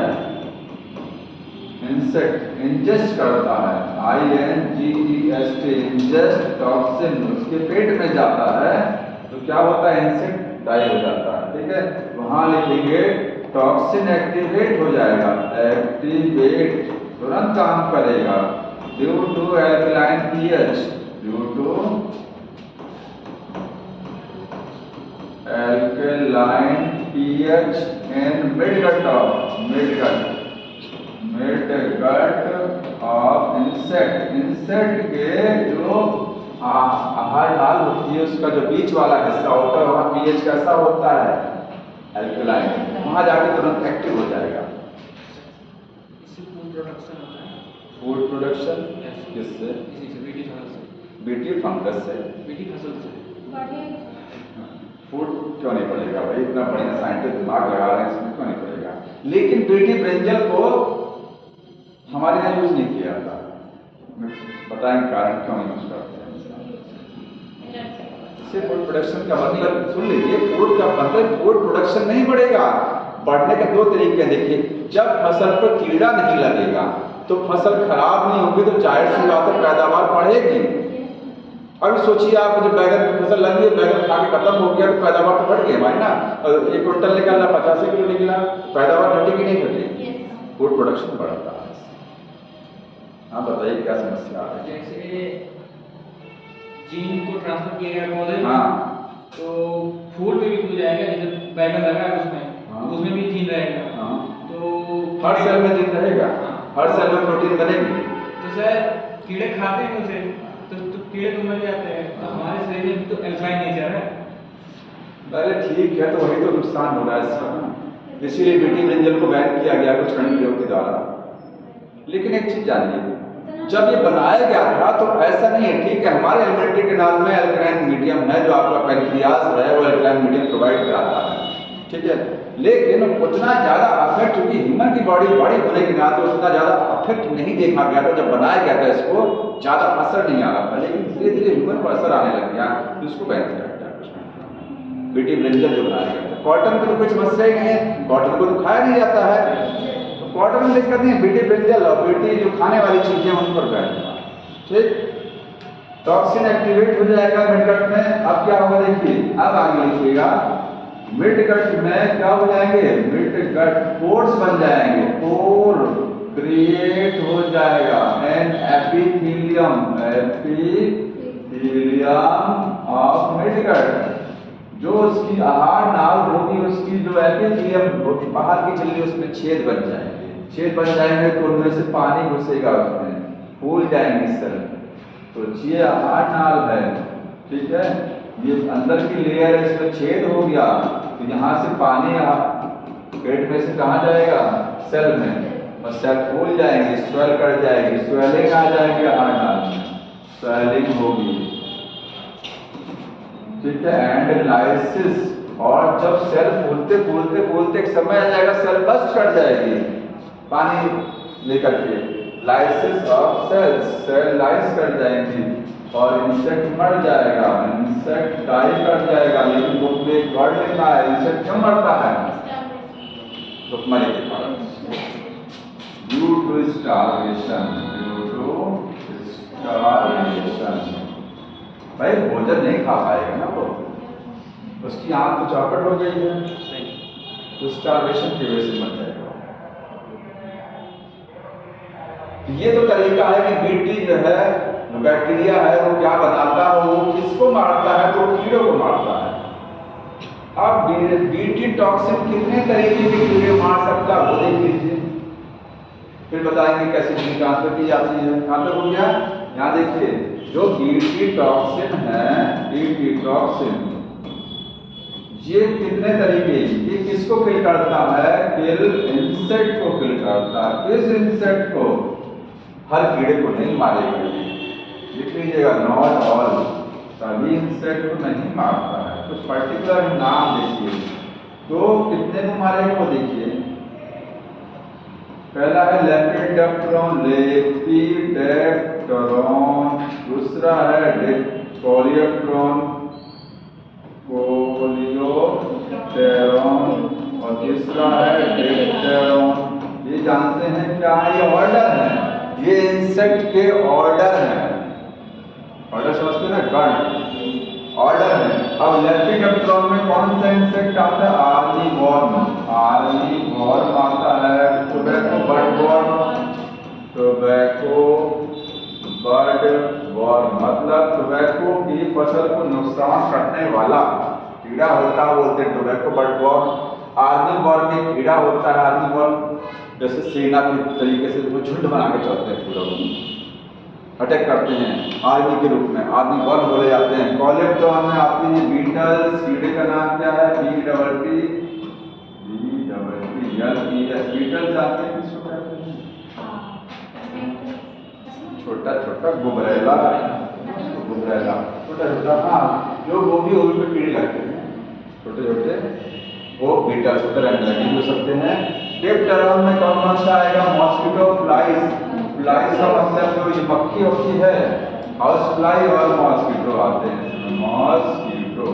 इंसेक्ट इंजेस्ट करता है, INGEST, इंजेस्ट टॉक्सिन उसके पेट में जाता है तो क्या होता है, इंसेक्ट डाई हो जाता है। ठीक है, वहां लिखेंगे टॉक्सिन एक्टिवेट हो जाएगा, एक्टिवेट तुरंत काम करेगा due to alkaline pH, due to alkaline pH in midgut of insect, insect के जो आहार नाल होती है उसका जो बीच वाला हिस्सा होता है वहाँ पीएच कैसा होता है, एल्कलाइन, वहाँ जाके तुरंत एक्टिव हो जाएगा। फूड प्रोडक्शन किससे, बीटी फंगस से, बीटी फसल से। फूड क्यों नहीं पड़ेगा भाई, इतना बढ़िया साइंटिस्ट दिमाग लगा रहे हैं इसमें, क्यों नहीं पड़ेगा। लेकिन बीटी ब्रिंजल को हमारे यहाँ यूज नहीं किया जाता, बताएंगे कारण क्यों नहीं यूज करते हैं। इससे फूड प्रोडक्शन का मतलब सुन लीजिए, फूड का मतलब फूड प्रोडक्शन नहीं बढ़ेगा। बढ़ने के दो तरीके देखिए, जब फसल पर कीड़ा नहीं लगेगा तो फसल खराब नहीं होगी तो जाहिर सी बात है पैदावार बढ़ेगी। अभी सोचिए आप जब बैगन की फसल लगी, बैगन खा के खत्म हो गया तो पैदावार तो बढ़ गई हमारी ना, 1 क्विंटल निकलना 85 किलो निकला, पैदावार घटेगी नहीं घटेगी, फूड प्रोडक्शन बढ़ता है। हाँ बताइए क्या समस्या है। जैसे जीन को ट्रांसफर किया गया पौधे में, हाँ तो फूल में भी हो जाएगा, जैसे बैगन लगा है उसमें, हाँ। तो उसमें भी जीन रहेगा। हाँ। तो हर सेल में जीन रहेगा, हर सेल में प्रोटीन बनेगी। तो सर कीड़े खाते हैं उसे, तो कीड़े तो मर जाते हैं, तो हमारे शरीर में तो एल्कालाइन नेचर है। अरे ठीक है, तो वही तो नुकसान हो रहा है इसका, इसीलिए बीटी ब्रिंजल को बैन किया गया कुछ कंट्रियों के द्वारा। लेकिन एक चीज जानिए, जब ये बनाया गया था तो ऐसा नहीं है, ठीक है हमारे एलिमेंट्री कैनाल में एल्कलाइन मीडियम है, जो आपका पैनक्रियाज है वो एल्कलाइन मीडियम प्रोवाइड कराता है, ठीक है, लेकिन उतना ज़्यादा अफेक्ट, क्योंकि ह्यूमन की बॉडी बड़ी होने के नाते उतना ज़्यादा अफेक्ट नहीं देखा गया था। जब बनाया गया था इसको ज़्यादा असर नहीं आ रहा था, लेकिन धीरे धीरे ह्यूमन को असर आने लग गया तो इसको बैन किया गया बीटी ब्रिंजल जो बनाया गया था। कॉटन की तो कोई समस्या ही नहीं है, कॉटन को तो खाया नहीं जाता है, कॉटन में दिक्कत नहीं है, बीटी ब्रिंजल और बीटी जो खाने वाली चीजें उन पर बैठ जाए। ठीक, टॉक्सिन एक्टिवेट हो जाएगा मिडगट में। अब क्या होगा देखिए, अब आगे लिखिएगा, मिडगट में क्या हो जाएंगे, मिडगट पोर्स बन जाएंगे, पोर क्रिएट हो जाएगा, an epithelium, epithelium of midgut, जो उसकी आहार नाल होगी, उसकी जो एपिथेलियम बाहर की झिल्ली उसमें छेद बन जाएंगे, छेद बन जाएंगे तो उनमें से पानी घुसेगा, उसमें फूल जाएंगे सेल। तो ये आहार नाल है, ठीक है, ये अंदर की लेयर है, इसमें छेद हो गया तो यहाँ से पानी पेट में से कहाँ जाएगा, सेल में, और सेल फूल जाएंगे, स्वेल कर जाएगी, स्वेलिंग आ जाएगी, आहार नाल में स्वेलिंग होगी, ठीक है, एंड लाइसिस। और जब सेल फूलते फूलते फूलते एक समय आ जाएगा सेल बस्ट कर जाएगी पानी लेकर के, लाइसिस ऑफ सेल्स, सेल लाइस कर जाएंगी, और इंसेक्ट मर जाएगा, इंसेक्ट डाई कर जाएगा, लेकिन बुक में एक वर्ड लिखा है इंसेक्ट क्यों मरता है? भुखमरी के कारण, due to starvation, due to starvation. भाई भोजन नहीं खा पाएगा ना वो, उसकी आंख तो चौपट हो गई है, तो स्टारवेशन की वजह से मर जाएगा। ये तो तरीका है कि बीटी जो है बैक्टीरिया है वो क्या बनाता है, वो किसको मारता है, तो कीड़ों को मारता है। अब बीटी टॉक्सिन कितने तरीके के कीड़े मार सकता है वो देख लीजिए, फिर बताएंगे कैसे जीन ट्रांसफर की जाती है। कहाँ तक हो गया? यहाँ देखिए, जो बीटी टॉक्सिन है, बीटी टॉक्सिन ये कितने तरीके, ये किसको किल करता है? किल इंसेक्ट को किल करता है। किस इंसेक्ट को? हर कीड़े को नहीं मारेगा, लिख लीजिएगा, नॉट ऑल, सभी इंसेक्ट को नहीं मारता है, कुछ पर्टिकुलर नाम देखिए। तो कितने को मारेगा वो देखिए। पहला है लेपिडोप्टेरॉन, लेपिडोप्टेरॉन, दूसरा है कोलियोप्टेरॉन, कोलियोप्टेरॉन, और तीसरा है डिप्टेरॉन। ये जानते हैं क्या? ये ऑर्डर है, ये इंसेक्ट के ऑर्डर है, ऑर्डर समझते हैं ना, गण ऑर्डर है। अब लेपिडोप्टेरॉन में कौन सा इंसेक्ट आता है? आर्मीवॉर्म, आर्मीवॉर्म आता है। टोबैको बर्डवॉर्म, टोबैको बर्डवॉर्म मतलब टोबैको की फसल को नुकसान करने वाला कीड़ा होता है, बोलते हैं टोबैको बर्डवॉर्म। आर्मीवॉर्म में कीड़ा होता है, आर्मीवॉर्म जैसे सेना के तरीके से वो झुंड बना के चलते हैं, पूरा अटैक करते हैं आर्मी के रूप में, आर्मी वॉर्म बोले जाते हैं। कोलियोप्टेरॉन में आती है बीटल्स, कीड़े का नाम क्या है? बीटल्स आते हैं, किसको कहते हैं? छोटा छोटा गुबरैला, गुबरैला छोटा छोटा, हाँ, जो गोभी ओभी पे कीड़े लगते हैं छोटे छोटे, वो बीटल्स होते हैं, हो सकते हैं। डिप्टेरॉन में कौन सा आएगा? मॉस्किटो फ्लाइज, फ्लाइज का मतलब जो ये मक्खी होती है, हाउस फ्लाई और मॉस्किटो आते हैं, मॉस्किटो।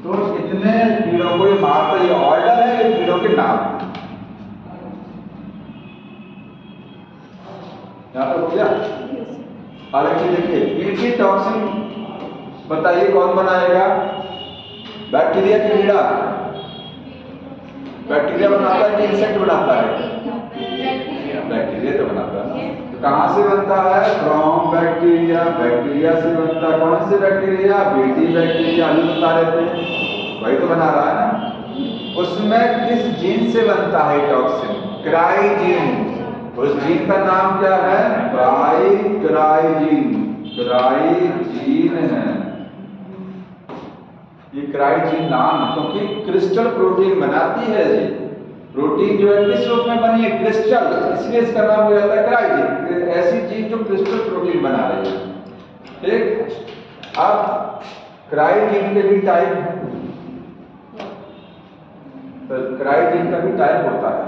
तो कितने कीड़ों को ये मारता है, ये ऑर्डर है, ये कीड़ों के नाम है। यहाँ पर हो गया। अब एक चीज देखिए, बीटी टॉक्सिन बताइए कौन बनाएगा? बैक्टीरिया की कीड़ा, बैक्टीरिया बनाता है कि इंसेक्ट बनाता है? बैक्टीरिया तो बनाता है। तो कहाँ से बनता है? फ्रॉम बैक्टीरिया, बैक्टीरिया से बनता है। कौन से बैक्टीरिया? बीटी बैक्टीरिया, अभी बता रहे थे, वही तो बना रहा है ना। उसमें किस जीन से बनता है टॉक्सिन? क्राइजीन। उस जीन का नाम क्या है? क्राइजीन, क्राइजीन है ये, क्राइजीन नाम, क्योंकि क्रिस्टल प्रोटीन बनाती है जी। प्रोटीन जो है किस रूप में बनी है? क्रिस्टल, इसलिए इसका नाम हो जाता है क्राइजीन। ऐसी चीज जो क्रिस्टल प्रोटीन बना रही है, ठीक। अब क्राइजीन के भी टाइप है, तो क्राइजीन का भी टाइप होता है।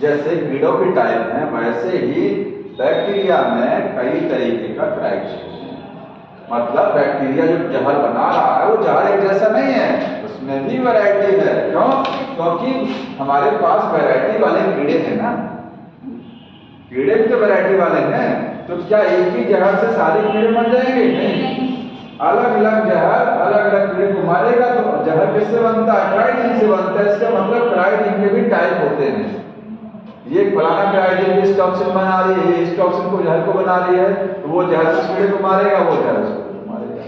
जैसे कीड़ों के टाइप है, वैसे ही बैक्टीरिया में कई तरीके का क्राइजीन, मतलब बैक्टीरिया जो जहर बना रहा है वो जहर एक जैसा नहीं है, उसमें भी वैरायटी है। क्यों? क्योंकि हमारे पास वैरायटी वाले कीड़े हैं ना, कीड़े भी तो वैरायटी वाले हैं। तो क्या एक ही जहर से सारे कीड़े मर जाएंगे? नहीं, अलग अलग जहर अलग अलग कीड़े को मारेगा। तो जहर किससे बनता है? क्राइजीन से बनता है। इसका मतलब क्राइजीन के भी टाइप होते हैं। ये फलाना क्राइजीन इस टॉक्सिन बना रही है, इस टॉक्सिन को जहर को बना रही है, तो वो जहर से कीड़े को मारेगा, वो जहर उसको मारेगा।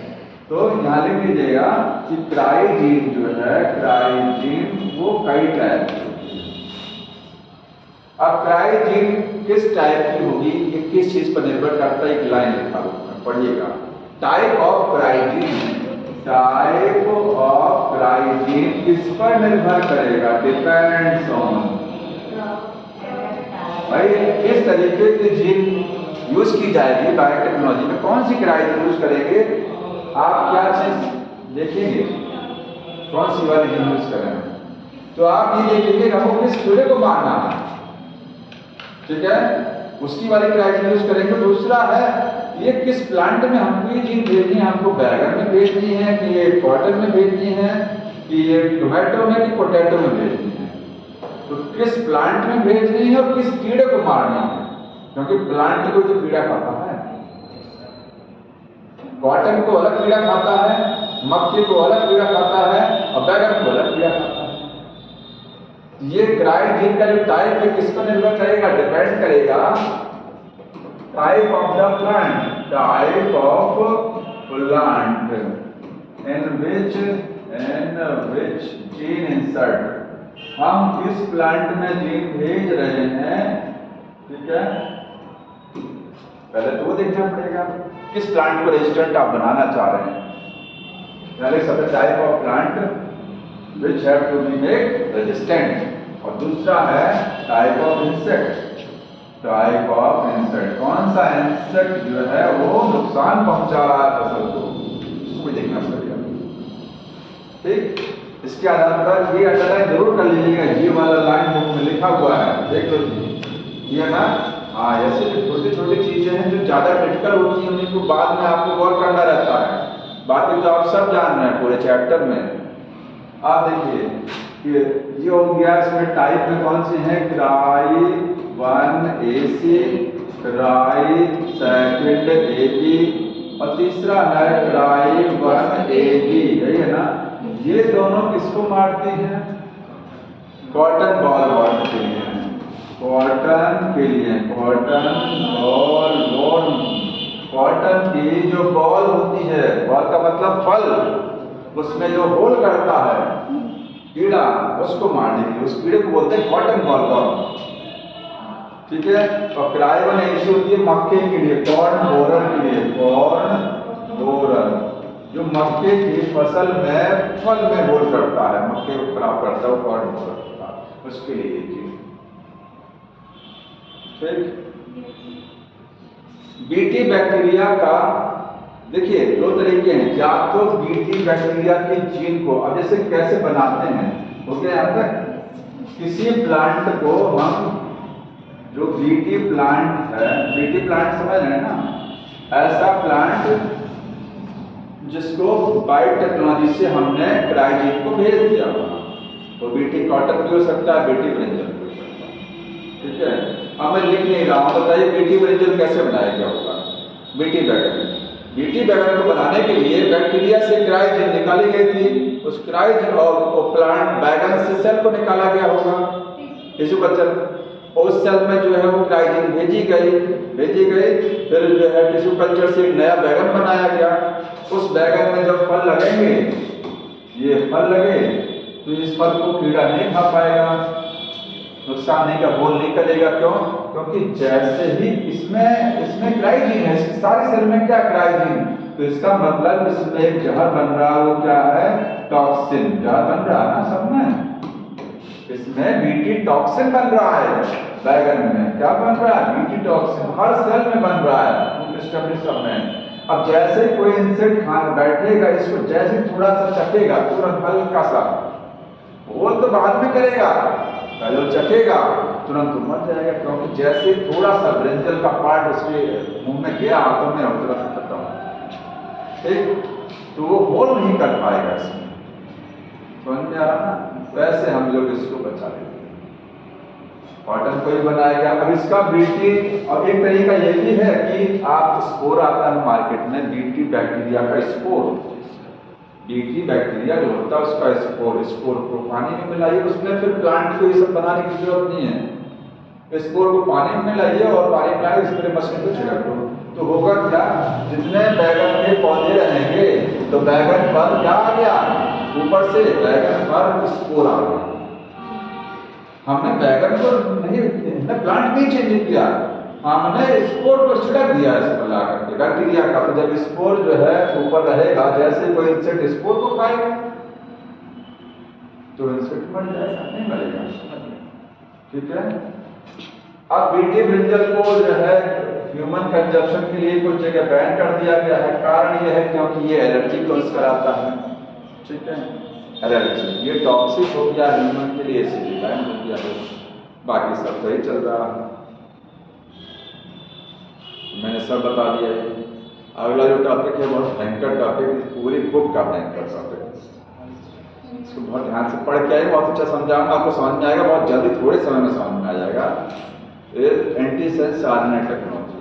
तो यहाँ लिख लीजिएगा कि क्राइजीन जो है, क्राइजीन वो कई टाइप की होती है। अब क्राइजीन किस टाइप की होगी, ये किस चीज पर निर्भर करता है? एक लाइन लिखा होगा, पढ़िएगा। टाइप ऑफ क्राइजीन, टाइप ऑफ क्राइजीन किस पर निर्भर करेगा? डिपेंड्स ऑन, भाई किस तरीके की जीन यूज की जाएगी बायोटेक्नोलॉजी में, कौन सी क्राइजीन यूज करेंगे, आप क्या चीज देखेंगे, कौन सी वाली जीन यूज करेंगे। तो आप ये देखेंगे हमको किस कीड़े को मारना है, ठीक है। उसकी वाली क्राइजीन यूज करेंगे। दूसरा है ये किस प्लांट में हमको ये जीन भेजनी है, हमको बैगन में भेजनी है कि ये कॉटन में भेजनी है कि ये टोमेटो में कि पोटैटो में भेजनी है, तो किस प्लांट में भेजनी है और किस कीड़े को मारनी है, क्योंकि प्लांट को जो कीड़ा खाता है, कॉटन को अलग कीड़ा खाता है, मक्खी को अलग कीड़ा खाता है और बैगन को अलग कीड़ा खाता है। ये क्राइजीन का जो टाइप है किस पर निर्भर करेगा, डिपेंड करेगा type of the plant, type of plant in which gene insert, हम किस प्लांट में जीन भेज रहे हैं, ठीक है। पहले तो वो देखना पड़ेगा किस प्लांट को रेजिस्टेंट आप बनाना चाह रहे हैं, पहले सब type of plant which have to be make resistant, और दूसरा है type of insect, type of insect, कौन सा इंसेक्ट जो है वो नुकसान पहुंचा रहा है फसल को, उसको देखना पड़ेगा, ठीक। इसके आधार पर ये अंडरलाइन जरूर कर लीजिएगा, ये वाला लाइन बुक में लिखा हुआ है, देख लो जी, ये ना, हाँ, ऐसे जो छोटी छोटी चीजें हैं जो ज्यादा क्रिटिकल होती हैं उनको बाद में आपको गौर करना रहता है, बाकी तो आप सब जान रहे हैं पूरे चैप्टर में। आप देखिए कि ये हो गया, इसमें टाइप में कौन सी है, क्राई 1 AC, क्राई 2 AB और तीसरा है क्राई 1 AB, यही है ना। ये दोनों किसको मारती हैं, कॉटन बॉल वर्म के लिए, कॉटन के लिए, कॉटन बॉल वर्म, कॉटन की जो बॉल होती है, बॉल का मतलब फल, उसमें जो होल करता है कीड़ा, उसको मारने के लिए उस कीड़े को बोलते हैं कॉटन बॉल वर्म, ठीक है। और क्राई 1 AC होती है मक्के के लिए, कॉर्न बोरर के लिए, कॉर्न बोरर, जो मक्के की फसल में फल में होल करता है, मक्के को खराब करता है, वो कॉर्न बोरर होता है, उसके लिए ये चीज, ठीक। बीटी बैक्टीरिया का देखिए 2 तरीके हैं, या तो बीटी बैक्टीरिया के जीन को, अब जैसे कैसे बनाते हैं, ओके, यहाँ तक किसी प्लांट को हम, जो बीटी प्लांट है, बीटी प्लांट समझ रहे हैं ना, ऐसा प्लांट जिसको बायो टेक्नोलॉजी से हमने क्राइजीन को भेज दिया, तो बीटी कॉटन भी हो सकता है, बीटी ब्रिंजल भी हो सकता है, ठीक है। अब मैं लिख नहीं रहा हूँ, बताइए बीटी ब्रिंजल कैसे बनाया गया होगा, बीटी बैगन, बीटी बैगन को बनाने के लिए बैक्टीरिया से क्राइजीन निकाली गई थी, उस क्राइजीन और प्लांट बैगन से सेल को निकाला गया होगा टिश्यू कल्चर, और उस सेल में जो है वो क्राइजीन भेजी गई, फिर जो है टिश्यू कल्चर से एक नया बैगन बनाया गया, उस बैगन में जब फल लगेंगे, ये फल लगे तो इस फल को कीड़ा नहीं खा पाएगा, नुकसान नहीं का बोल नहीं करेगा, क्यों, क्योंकि जैसे ही इसमें क्राइजीन है, इसकी सारी सेल में क्या क्राइजीन, तो इसका मतलब इसमें एक जहर बन रहा है, वो क्या है, टॉक्सिन, जहर बन रहा है ना सब में, इसमें बीटी टॉक्सिन बन रहा है, बैगन में क्या बन रहा है, बीटी टॉक्सिन हर सेल में बन रहा है, सब में। अब जैसे कोई इंसेक्ट खाने बैठेगा, इसको जैसे थोड़ा सा चखेगा, तुरंत हल्का सा, वो तो बाद में करेगा, पहले चखेगा तुरंत तो मर जाएगा, क्योंकि जैसे थोड़ा सा ब्रिंजल का पार्ट उसके मुंह में गया, हाथों में तुरंत खत्म, ठीक, तो वो होल नहीं कर पाएगा इसमें, समझ में आ रहा ना। वैसे हम लोग इसको बचा लेंगे, कॉटन को ही बनाया गया। अब इसका बीटी, और एक तरीका ये भी है कि आप स्पोर आता है मार्केट में, बीटी बैक्टीरिया का स्पोर, बीटी बैक्टीरिया जो होता है उसका स्पोर को पानी में मिलाइए, उसमें फिर प्लांट को ये सब बनाने की जरूरत नहीं है, स्पोर को पानी में मिलाइए और पानी मिलाकर स्प्रे मशीन को छिड़क दो, तो होगा क्या, जितने बैगन के पौधे रहेंगे तो बैगन पर क्या आ गया, ऊपर से बैगन पर स्पोर आ गया। हमने बैगन को नहीं, प्लांट नहीं चेंज किया, हमने स्पोर को छिड़क दिया इसको ला करके बैक्टीरिया का, तो जब स्पोर जो है ऊपर रहेगा, जैसे कोई इंसेक्ट स्पोर को खाएगा तो इंसेक्ट मर जाएगा, नहीं मरेगा, ठीक है। अब बीटी ब्रिंजल को जो है ह्यूमन कंजप्शन के लिए कुछ जगह बैन कर दिया गया है, कारण यह है क्योंकि ये एलर्जी कॉज कराता है, ठीक है, एलर्जी, ये टॉक्सिक हो गया ह्यूमन के लिए, इसलिए बैन हो गया है, बाकी सब सही चल रहा है। मैंने सब बता दिया है। अगला जो टॉपिक है बहुत भयंकर टॉपिक, पूरी बुक का भयंकर टॉपिक, इसको बहुत ध्यान से पढ़ के आइए, बहुत अच्छा समझाऊंगा, आपको समझ में आएगा बहुत जल्दी, थोड़े समय में समझ में आ जाएगा। ये एंटी सेंस आरएनए टेक्नोलॉजी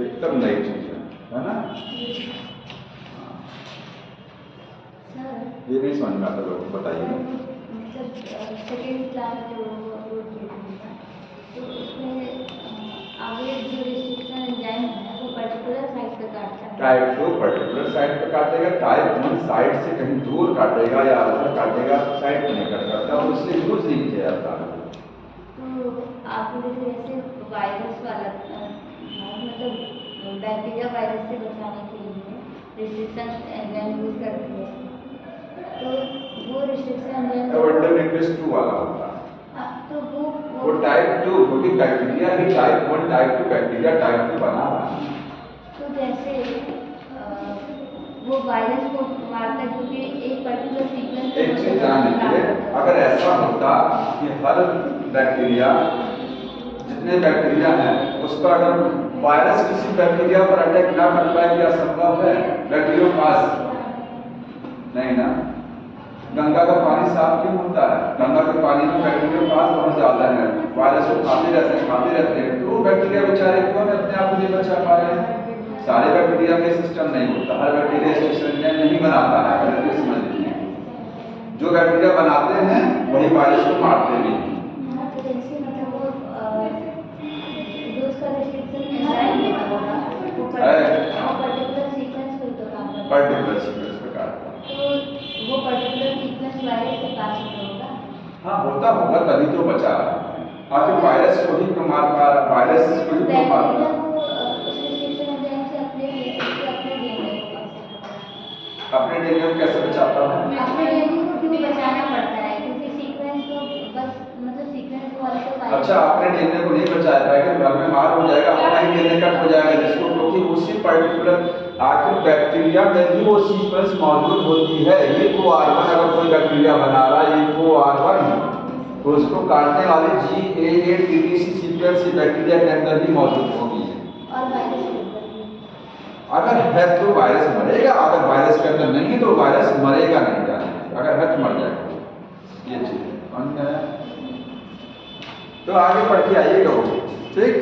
एकदम नई चीज है ना। सर ये नहीं समझ में आता लोगों को, बताइए। सेकेंड क्लास जो अपलोड किया था तो उसमें आगे जो रिस्ट्रिक्शन एंजाइम है वो पर्टिकुलर साइट पे काटता है। टाइप 2 पर्टिकुलर साइट पे काटेगा, टाइप 1 साइट से कहीं दूर काटेगा या अंदर काटेगा, साइट पे नहीं काट सकता, और इसलिए यूज नहीं किया जाता है। तो आपने जैसे ऐसे वायरस वाला मतलब बैक्टीरिया वायरस से बचाने के लिए रिस्ट्रिक्शन एंजाइम यूज करते हैं, तो वो रिस्ट्रिक्शन एंजाइम WS 2 वाला होता है, तो वो टाइप 2, क्योंकि बैक्टीरिया ही टाइप 1 टाइप 2 बैक्टीरिया टाइप 2 बना रहा है। तो जैसे वो वायरस को मारता है क्योंकि एक पर्टिकुलर सीक्वेंस एक चीज ध्यान दीजिए, अगर ऐसा होता कि हर बैक्टीरिया, जितने बैक्टीरिया हैं उस पर अगर वायरस किसी बैक्टीरिया पर अटैक ना कर पाए, क्या संभव है? बैक्टीरियोफाज नहीं ना। गंगा का पानी साफ क्यों होता है? गंगा के पानी में बैक्टीरियोफाज बहुत ज्यादा है, वायरस को खाते रहते हैं, तो बैक्टीरिया बेचारे क्यों अपने आप को नहीं बचा पा रहे हैं? सारे बैक्टीरिया में सिस्टम नहीं होता, हर बैक्टीरिया सिस्टम नहीं बनाता है, पहले समझ लीजिए। जो बैक्टीरिया बनाते हैं वही वायरस को मारते भी हैं। पर्टिकुलर सीक्वेंस पे काटता है, तो वो पर्टिकुलर सीक्वेंस वायरस के पास होगा। हाँ होता होगा, तभी तो बचा रहा है। आखिर वायरस को ही क्यों मार पा रहा, वायरस को ही क्यों मार रहा? अपने डीएनए को कैसे बचाता है? अपने डीएनए को क्यों बचाना पड़ता है? क्योंकि सीक्वेंस को बस मतलब सीक्वेंस को वाला तो अच्छा, अपने डीएनए को नहीं बचा पाएगा, घर में मार हो जाएगा, अपना ही डीएनए कट हो जाएगा जिसको, क्योंकि उसी पर्टिकुलर आखिर बैक्टीरिया में भी वो सीक्वेंस मौजूद होती है। ये कोआर1 अगर कोई बैक्टीरिया बना रहा है, ये कोआर1 तो उसको काटने वाली GAA-TTC सीक्वेंस बैक्टीरिया के अंदर भी मौजूद होगी। और वायरस अगर है तो वायरस मरेगा, अगर वायरस के अंदर नहीं है तो वायरस मरेगा नहीं, जाने अगर है तो मर जाएगा। ये चीज है, तो आगे पढ़ के आइएगा, ठीक।